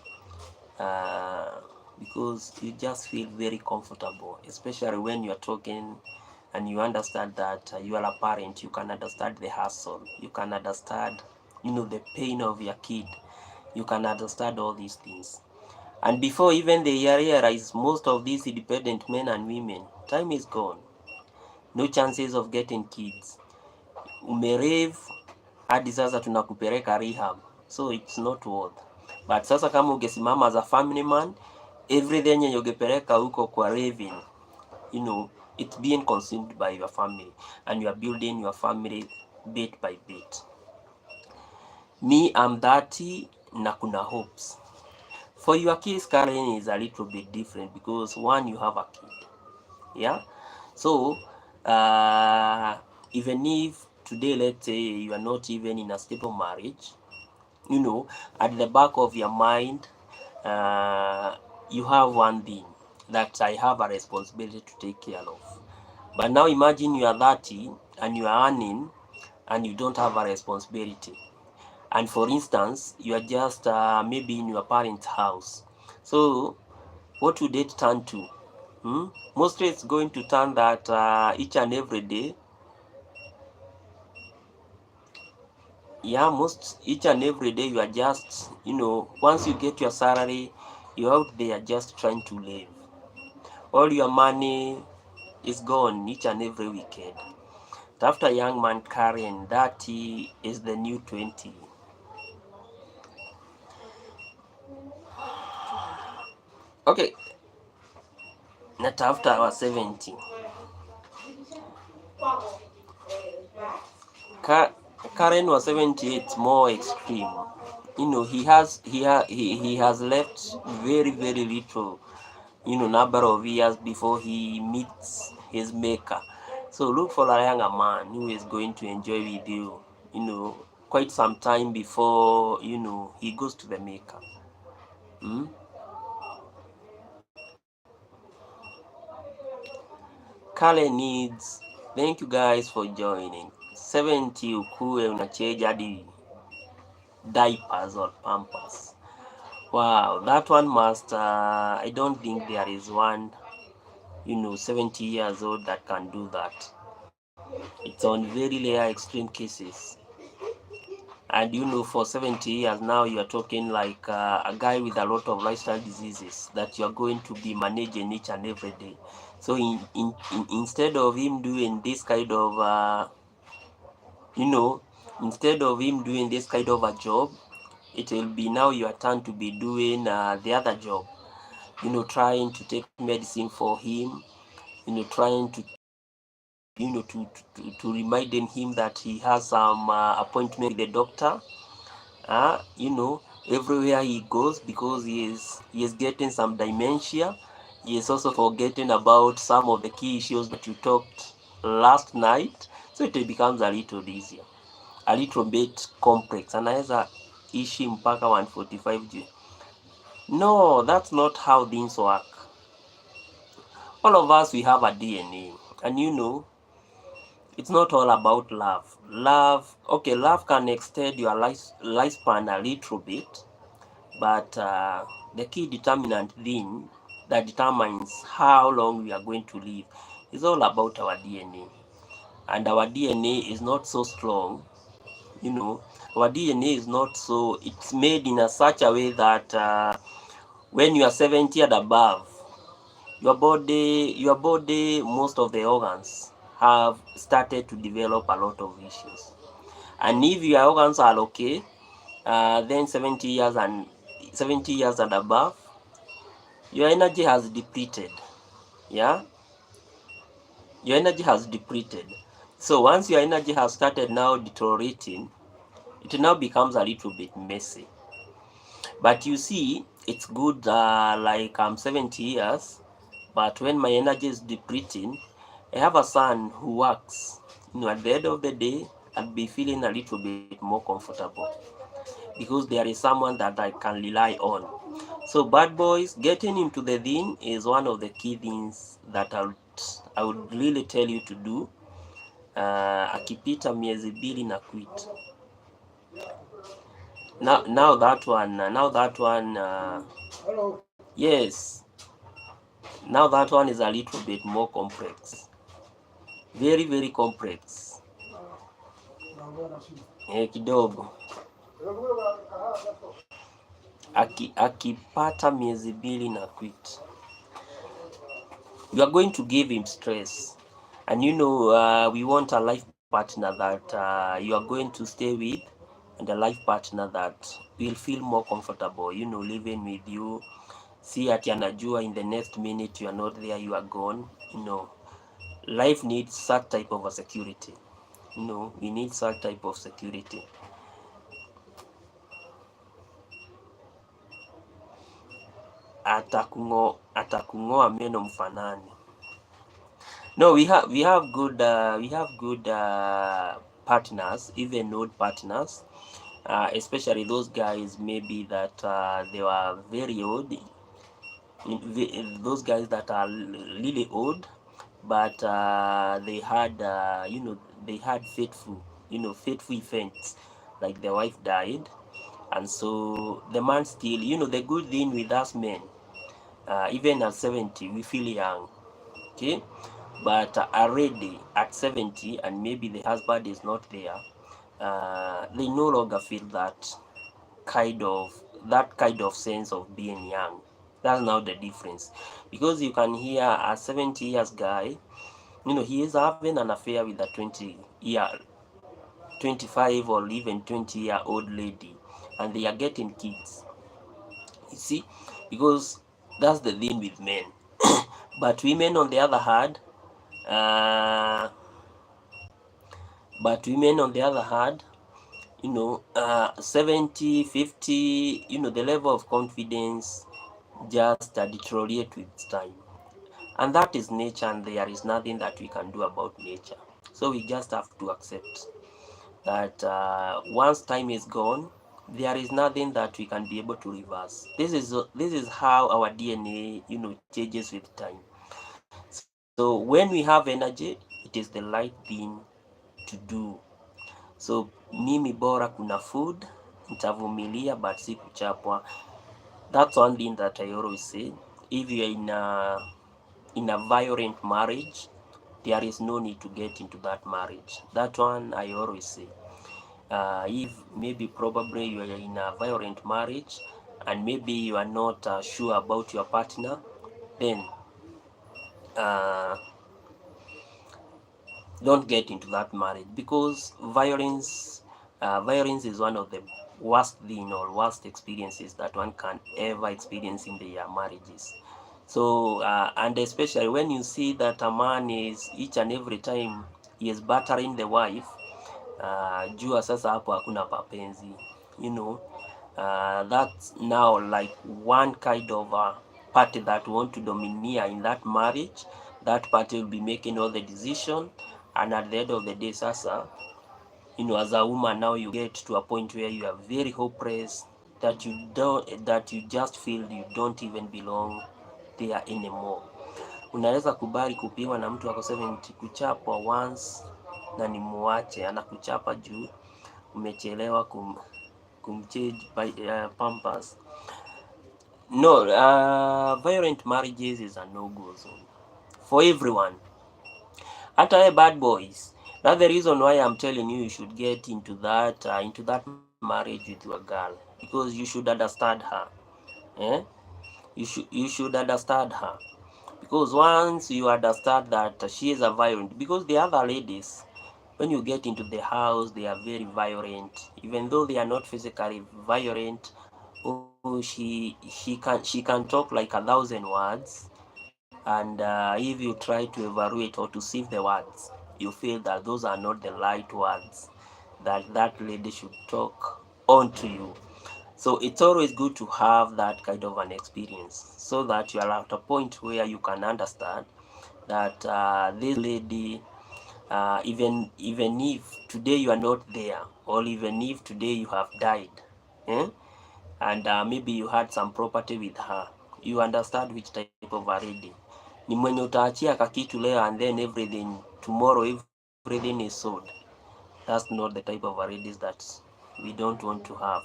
S1: uh, because you just feel very comfortable, especially when you are talking and you understand that you are a parent. You can understand the hustle, you can understand, the pain of your kid, you can understand all these things. And before even they realize, most of these independent men and women, time is gone, no chances of getting kids. Umerave hadi sasa tunakupeleka rehab, so it's not worth. But sasa kama ungesimama as a family man, everything yenye ungepeleka huko kwa raving, it's being consumed by your family, and you are building your family bit by bit. Me, I'm 30 na kuna hopes. For your case, Karen, is a little bit different because one, you have a kid. Yeah. So even if today, let's say you are not even in a stable marriage, at the back of your mind, you have one thing, that I have a responsibility to take care of. But now imagine you are 30 and you are earning and you don't have a responsibility. And for instance, you are just maybe in your parents' house. So what would it turn to? Mostly it's going to turn that each and every day, each and every day you are just, once you get your salary, you're out there just trying to live. All your money is gone each and every weekend. After young man carrying 30 is the new 20. Okay, not after our 70. Karen was 70, it's more extreme. He has left very, very little, number of years before he meets his maker. So look for a younger man who is going to enjoy with you, quite some time before, he goes to the maker. Kale needs, thank you guys for joining. 70 ukuwe unachange hadi diapers or pampers. Wow, that one must, I don't think there is one, 70 years old that can do that. It's on very rare extreme cases. And for 70 years now, you are talking like a guy with a lot of lifestyle diseases that you are going to be managing each and every day. So instead of him doing this kind of, instead of him doing this kind of a job, it will be now your turn to be doing the other job. Trying to take medicine for him, trying to, to reminding him that he has some appointment with the doctor. Everywhere he goes, because he is getting some dementia. He is also forgetting about some of the key issues that you talked last night. so it becomes a little easier, a little bit complex. Anaweza ishi mpaka 145G. No, that's not how things work. All of us, we have a DNA, and it's not all about love. Okay, love can extend your lifespan a little bit, but the key determinant thing that determines how long we are going to live is all about our DNA. And our DNA is not so strong, our DNA is not so, it's made in such a way that when you are 70 and above, your body, most of the organs have started to develop a lot of issues. And if your organs are okay, then 70 years and above, your energy has depleted. Yeah, your energy has depleted. So once your energy has started now deteriorating, it now becomes a little bit messy. But you see, it's good, like I'm 70 years, but when my energy is depleting, I have a son who works. At the end of the day, I'll be feeling a little bit more comfortable because there is someone that I can rely on. So bad boys, getting into the thing is one of the key things that I would really tell you to do. Akipita miezi mbili na quit. Now that one, yes, now that one is a little bit more complex, very very complex. Kidogo akipata miezi mbili na quit, you are going to give him stress. And we want a life partner that you are going to stay with, and a life partner that will feel more comfortable, living with you. See ati anajua in the next minute you are not there, you are gone. Life needs such type of a security. We need such type of security. Atakung'oa meno mfanani. No, we have good partners, even old partners, especially those guys maybe that they were very old, those guys that are really old, but they had faithful events, like the wife died, and so the man still, the good thing with us men, even at 70 we feel young, okay, but already at 70 and maybe the husband is not there, they no longer feel that kind of sense of being young. That's now the difference, because you can hear a 70 years guy, he is having an affair with a 25 or even 20-year-old lady, and they are getting kids. You see, because that's the thing with men. But women, on the other hand, uh, but women on the other hand, 70, 50, the level of confidence just deteriorate with time. And that is nature, and there is nothing that we can do about nature. So we just have to accept that once time is gone, there is nothing that we can be able to reverse. This is how our DNA, changes with time. So when we have energy, it is the right thing to do. So mimi bora kuna food, nitavumilia but si kuchapwa. That's one thing that I always say. If you are in a violent marriage, there is no need to get into that marriage. That one I always say. If maybe probably you are in a violent marriage and maybe you are not sure about your partner, then uh, don't get into that marriage, because violence is one of the worst thing or worst experiences that one can ever experience in their marriages. So and especially when you see that a man is each and every time he is battering the wife, jua sasa hapo hakuna mapenzi, that's now like one kind of party that want to domineer in that marriage. That party will be making all the decision, and at the end of the day sasa, as a woman now you get to a point where you are very hopeless, that you just feel you don't even belong there anymore. Unaweza kubali kupigwa na mtu ako 70, kuchapwa once na ni muache, anakuchapa juu umechelewa kumchange pampers. No, violent marriages is a no-go zone for everyone. Hata bad boys. That's the reason why I'm telling you should get into that marriage with your girl, because you should understand her. Eh? You should understand her, because once you understand that she is a violent, because the other ladies, when you get into the house, they are very violent, even though they are not physically violent. Oh, she can talk like 1,000 words, and if you try to evaluate or to sieve the words, you feel that those are not the right words that lady should talk onto you. So it's always good to have that kind of an experience, so that you are at a point where you can understand that this lady, even if today you are not there, or even if today you have died, and maybe you had some property with her, you understand which type of a lady ni mwenye utaachia kakitu leo and then everything tomorrow everything is sold. That's not the type of ladies that we don't want to have.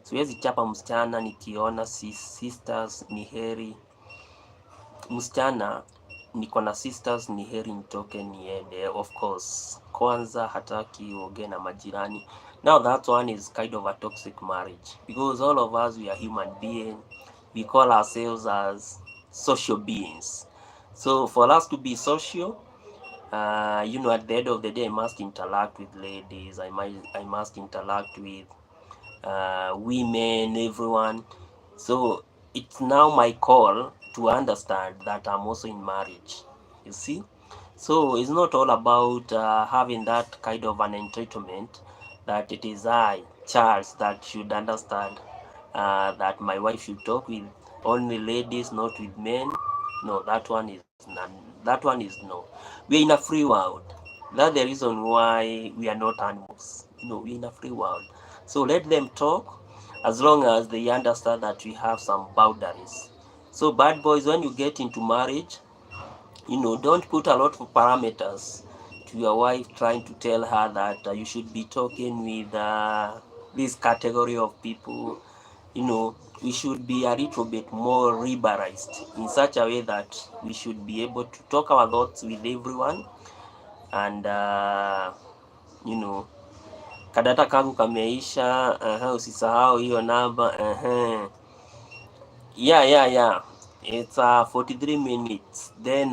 S1: Siwezi chapa msichana nikiona sisters ni heri. Msichana niko na sisters ni heri nitoke niende, of course. Kwanza hataki uongee na majirani. Now that one is kind of a toxic marriage, because all of us, we are human beings. We call ourselves as social beings. So for us to be social, at the end of the day, I must interact with ladies. I must interact with women, everyone. So it's now my call to understand that I'm also in marriage. You see, so it's not all about having that kind of an entitlement, that it is I, Charles, that should understand that my wife should talk with only ladies, not with men. No, that one is none. That one is no. We're in a free world. That's the reason why we are not animals. We're in a free world. So let them talk, as long as they understand that we have some boundaries. So bad boys, when you get into marriage, don't put a lot of parameters to your wife, trying to tell her that you should be talking with this category of people. We should be a little bit more liberalized, in such a way that we should be able to talk our thoughts with everyone, and kadata kangu kameisha, usisahau hiyo namba. Yeah, it's 43 minutes, then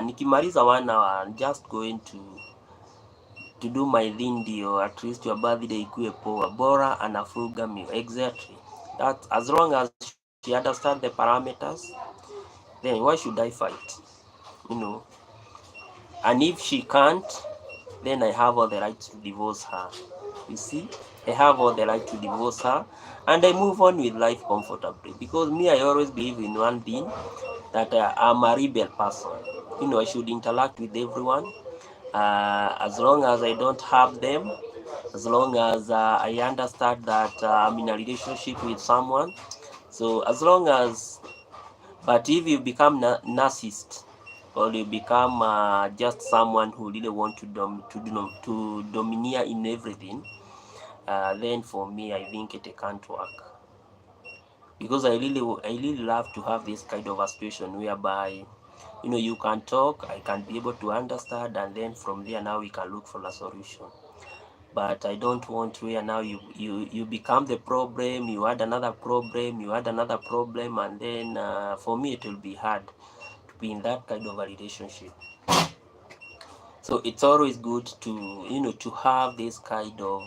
S1: nikimaliza 1 hour, I'm just going to do my video, at least your birthday ikuwe poa, bora anafuga mi. Exactly, that as long as she understand the parameters, then why should I fight? And if she can't, then I have all the right to divorce her. You see, I have all the right to divorce her, and I move on with life comfortably, because me, I always believe in one thing, that I'm a rebel person. I should interact with everyone, as long as I don't have them, as long as I understand that I'm in a relationship with someone. So as long as, but if you become narcissist, or you become just someone who really want to domineer in everything, then for me, I think it can't work, because I really love to have this kind of a situation whereby you can talk, I can be able to understand, and then from there now we can look for a solution. But I don't want where now you become the problem, you add another problem, and then for me it will be hard to be in that kind of a relationship. So it's always good to have this kind of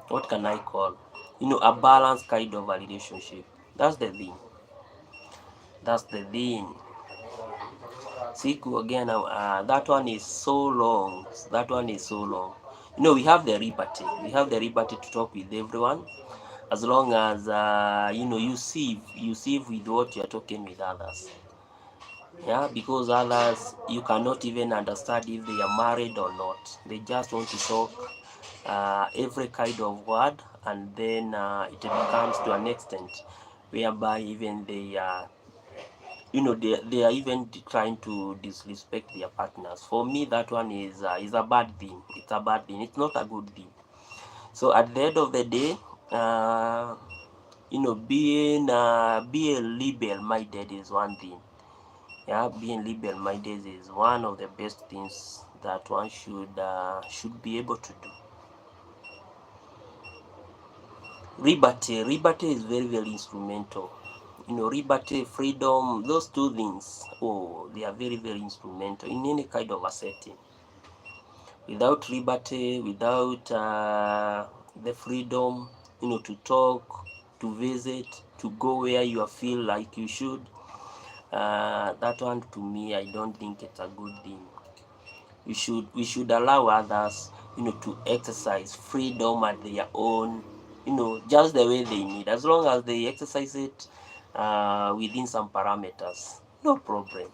S1: what can I call, a balanced kind of a relationship. That's the thing. Siku again, that one is so long. We have the liberty. To talk with everyone, as long as you see with what you're talking with others. Yeah, because others you cannot even understand if they are married or not. They just want to talk every kind of word, and then it becomes to an extent whereby even they they are even trying to disrespect their partners. For me, that one is a bad thing. It's a bad thing. It's not a good thing. So at the end of the day, uh, being liberal-minded is one thing. Yeah, being liberal-minded is one of the best things that one should be able to do. Liberty is very, very instrumental. Liberty, freedom, those two things, oh, they are very, very instrumental in any kind of a setting. Without liberty, without the freedom, to talk, to visit, to go where you feel like you should, that one to me, I don't think it's a good thing. We should allow others, to exercise freedom at their own, just the way they need, as long as they exercise it within some parameters, no problem.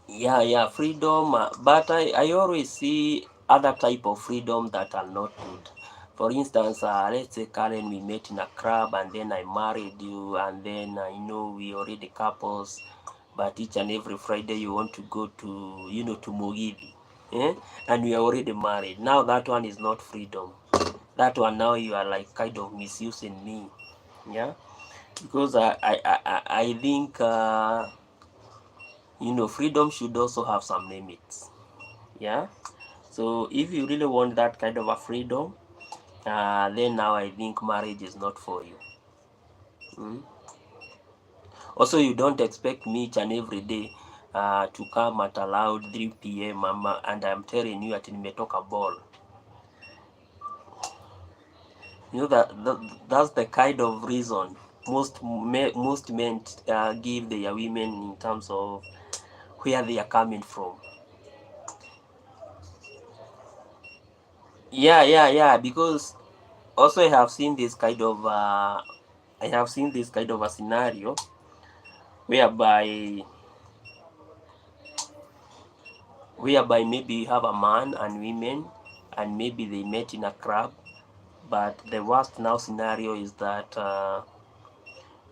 S1: Yeah, freedom, but I always see other type of freedom that are not good. For instance, let's say Karen, we met in a club and then I married you, and then we already couples, but each and every Friday you want to go to to Mugithi, eh? And we are already married. Now that one is not freedom. That one now you are like kind of misusing me, yeah, because I think freedom should also have some limits. Yeah. So if you really want that kind of a freedom, then now I think marriage is not for you. Mm. Also, you don't expect me each and every day to come at around 3 p.m. And I'm telling you that nimetoka ball. That's the kind of reason most men give their women in terms of where they are coming from. Yeah. Because also I have seen this kind of a scenario whereby maybe you have a man and women, and maybe they met in a club, but the worst now scenario is that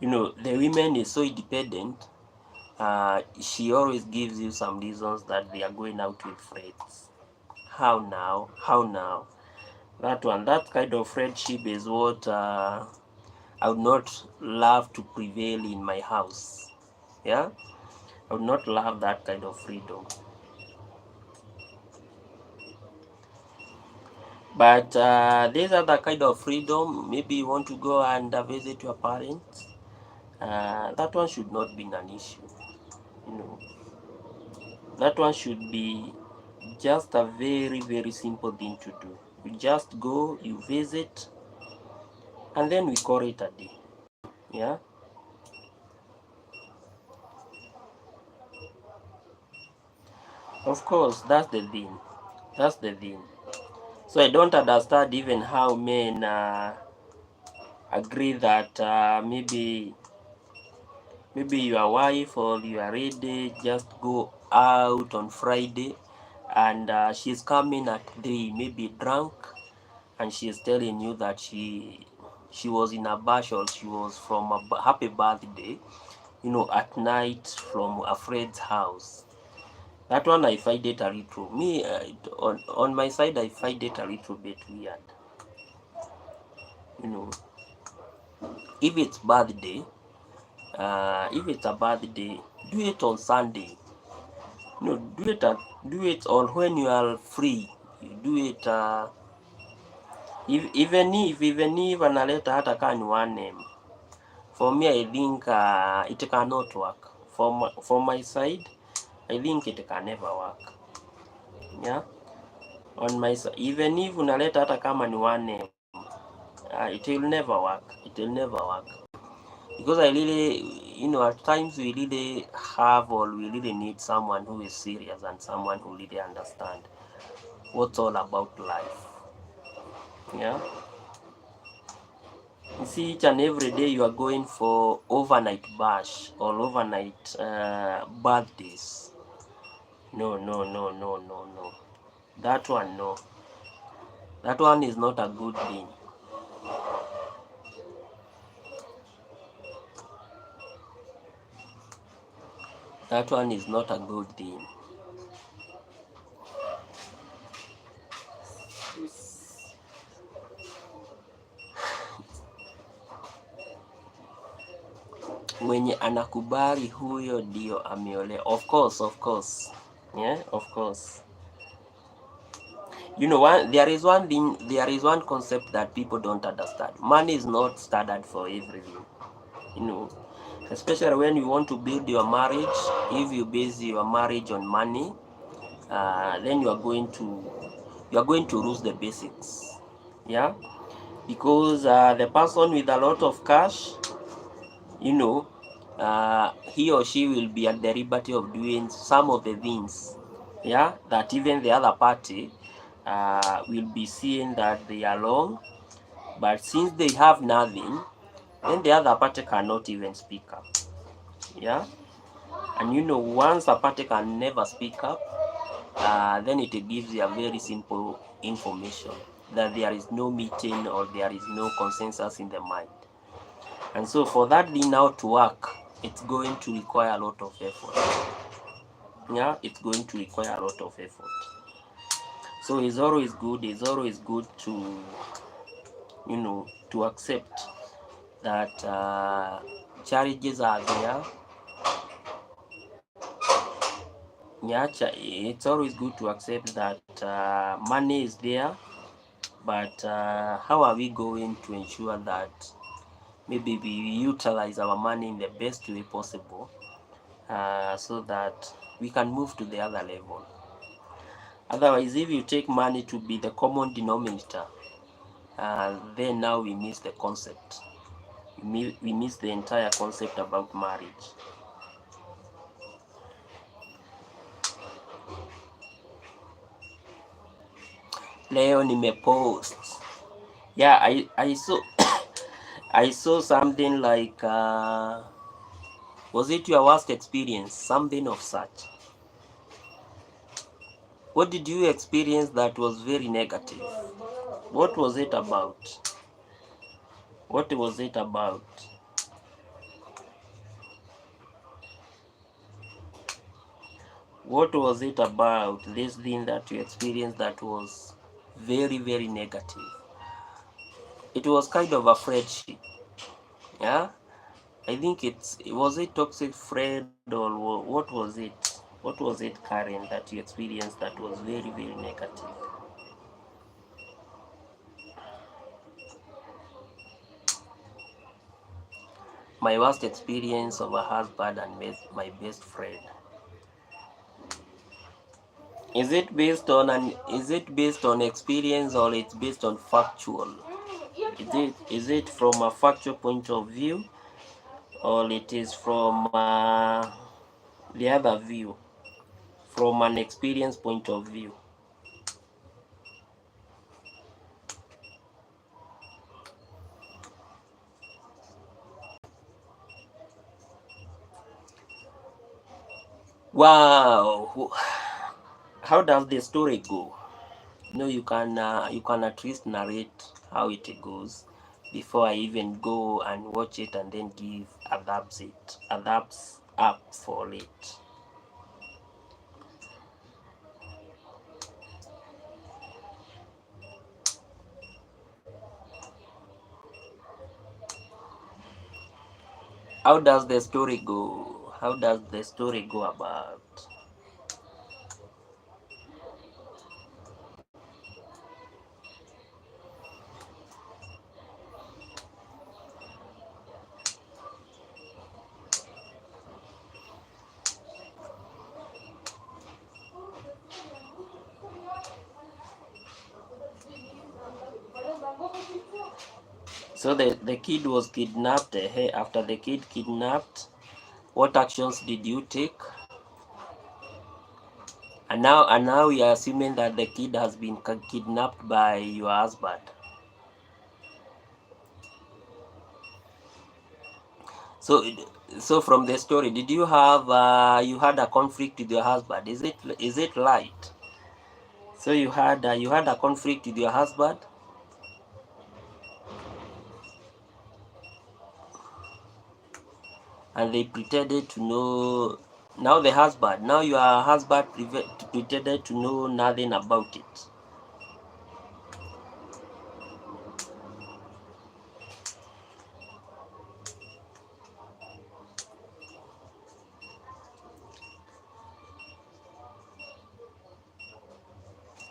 S1: the women is so independent. She always gives you some reasons that they are going out with friends. How now that kind of friendship is what I would not love to prevail in my house. Yeah, I would not love that kind of freedom. But these are the kind of freedom. Maybe you want to go and visit your parents. That one should not be an issue. You know, that one should be just a very, very simple thing to do. You just go, you visit, and then we call it a day. Yeah. Of course, that's the thing. That's the thing. So I don't understand even how men agree that maybe your wife or your lady just go out on Friday, and she's coming at 3, maybe drunk, and she's telling you that she was in a bash, or she was from a happy birthday, at night from a friend's house. That one I find it a little, me on my side, I find it a little bit weird. You know, if it's birthday, if it's a birthday, do it on Sunday. No, do it on when you are free. You do it even if analeta hata kama ni one name. For me, I think it cannot work. For my side, I think it can never work. Yeah, on my side, even if unaleta hata kama ni one name, it will never work. It will never work. Because I really, at times we really have, or we really need someone who is serious and someone who really understand what's all about life. Yeah. You see, each and every day you are going for overnight bash or overnight birthdays. No, no, no, no, no, no. That one, no. That one is not a good thing. That one is not a good thing. Mwenye anakubali huyo ndio ameolewa. Of course, of course. Yeah, of course. You know, there is one concept that people don't understand. Money is not standard for everything. You know, especially when you want to build your marriage. If you base your marriage on money, then you are going to lose the basics. Yeah, because the person with a lot of cash, you know, he or she will be at the liberty of doing some of the things, yeah, that even the other party will be seeing that they are wrong. But since they have nothing, then the other party cannot even speak up. Yeah, and you know, once a party can never speak up, then it gives you a very simple information that there is no meeting or there is no consensus in the mind. And so for that thing now to work, it's going to require a lot of effort. Yeah, it's going to require a lot of effort. So it's always good to, you know, to accept that challenges are there. Yeah, it's always good to accept that money is there, but how are we going to ensure that maybe we utilize our money in the best way possible, so that we can move to the other level. Otherwise, if you take money to be the common denominator, then now we miss the concept. We miss the entire concept about marriage. Leo nimepost. Yeah, I saw I saw something like was it your worst experience? Something of such. What did you experience that was very negative? What was it about? What was it about? What was it about this thing that you experienced that was very, very negative? It was kind of a friendship. Yeah? I think was it toxic friend or what was it? What was it, Karen, that you experienced that was very, very negative? My worst experience of a husband and my best friend. Is it based on experience or it's based on factual? Is it from a factual point of view or it is from the other view, from an experience point of view? Wow, how does the story go? No, you can at least narrate how it goes before I even go and watch it and then give a thumbs up for it. How does the story go? How does the story go about? So the kid was kidnapped. Hey, after the kid kidnapped, what actions did you take? And now we are assuming that the kid has been kidnapped by your husband. So from the story, did you have you had a conflict with your husband? Is it light? So you had a conflict with your husband, and they pretended to know. Now your husband pretended to know nothing about it.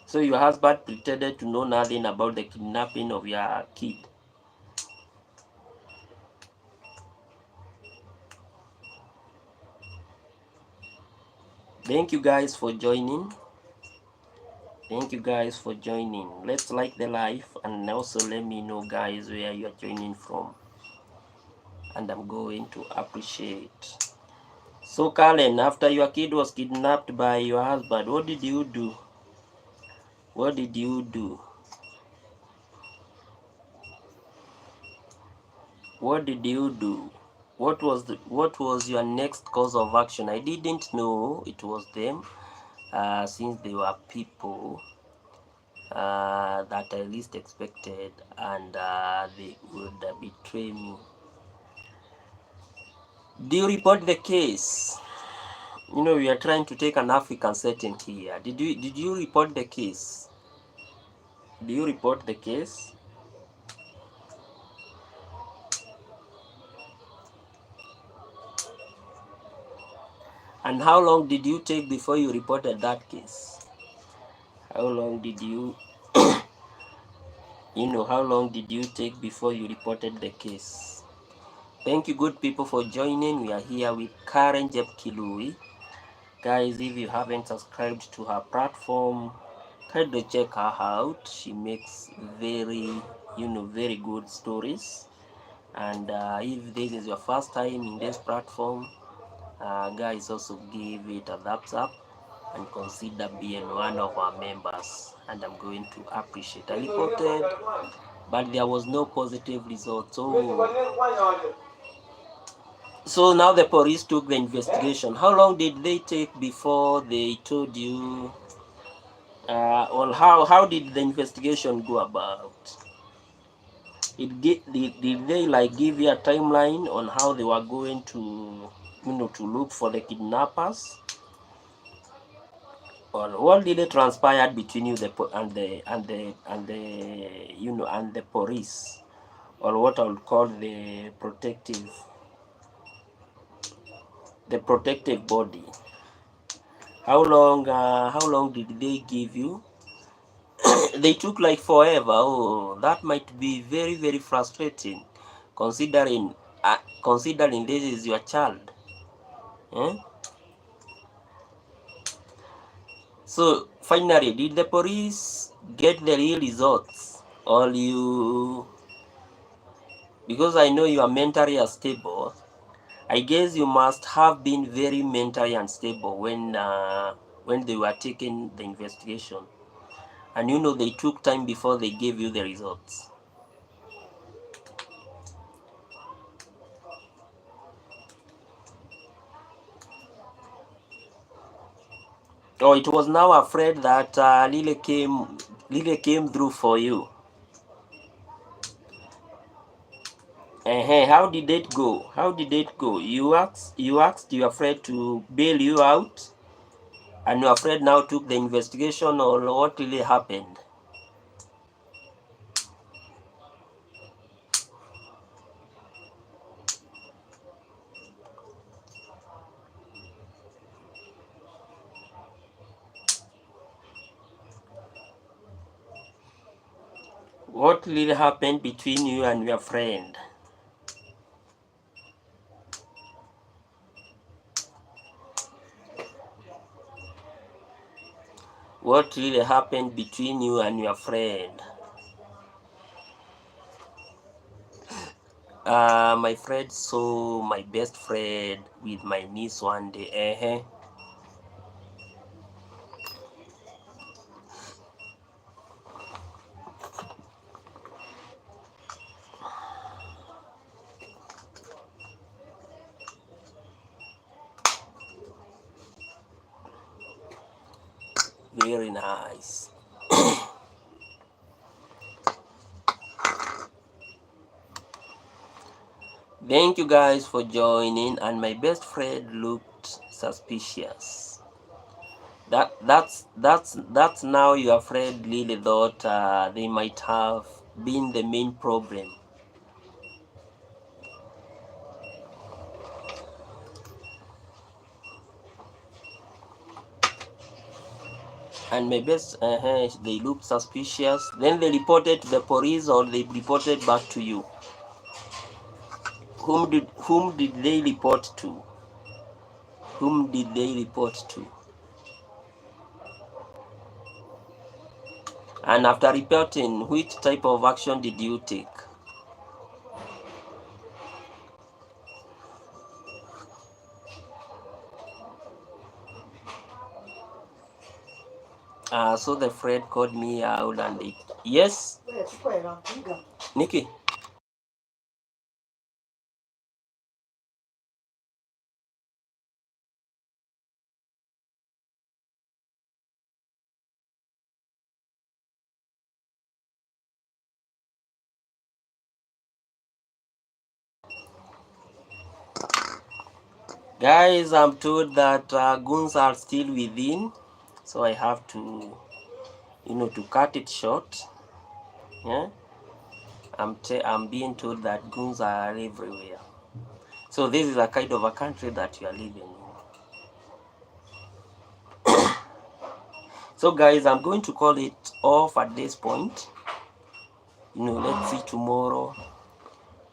S1: So your husband pretended to know nothing about the kidnapping of your kid. Thank you guys for joining. Let's like the live, and also let me know, guys, where you are joining from, and I'm going to appreciate. So Karen, after your kid was kidnapped by your husband, what did you do? What did you do? What did you do? What was your next course of action? I didn't know it was them, since they were people that I least expected, and they would betray me. Do you report the case? You know, we are trying to take an African setting here. Did you report the case? Do you report the case? And how long did you take before you reported that case? How long did you how long did you take before you reported the case? Thank you, good people, for joining. We are here with Karen Jepkilui. Guys, if you haven't subscribed to her platform, kindly check her out. She makes very good stories. And if this is your first time in this platform, guys, also give it a thumbs up and consider being one of our members, and I'm going to appreciate. I reported, but there was no positive result. So now the police took the investigation. How long did they take before they told you, or how did the investigation go about? Did they like give you a timeline on how they were going to to look for the kidnappers? Or what did it transpire between you and the police, or what I would call the protective body? How long did they give you? They took like forever. Oh, that might be very frustrating, considering considering this is your child. Eh? So finally, did the police get the real results, or you? Because I know you are mentally unstable. I guess you must have been very mentally unstable when they were taking the investigation, and they took time before they gave you the results. Oh, it was now afraid that Lily came through for you. How did it go? You asked your friend to bail you out, and your friend now took the investigation, or what really happened? What really happened between you and your friend? What really happened between you and your friend? My friend saw my best friend with my niece one day. very nice. Thank you guys for joining, and my best friend looked suspicious. That's now your friend really thought they might have been the main problem. And my best, they looked suspicious. Then they reported to the police, or they reported back to you. Whom did they report to? Whom did they report to? And after reporting, which type of action did you take? So the friend called me out and it. Yes? Nikki? Guys, I'm told that goons are still within, so I have to, to cut it short. Yeah, I'm being told that goons are everywhere. So this is a kind of a country that you are living in. So guys, I'm going to call it off at this point. Let's see tomorrow.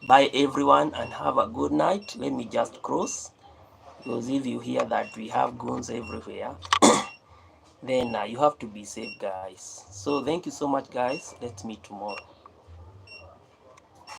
S1: Bye everyone, and have a good night. Let me just cross, because if you hear that we have goons everywhere, then you have to be safe, guys. So thank you so much, guys. Let's meet tomorrow.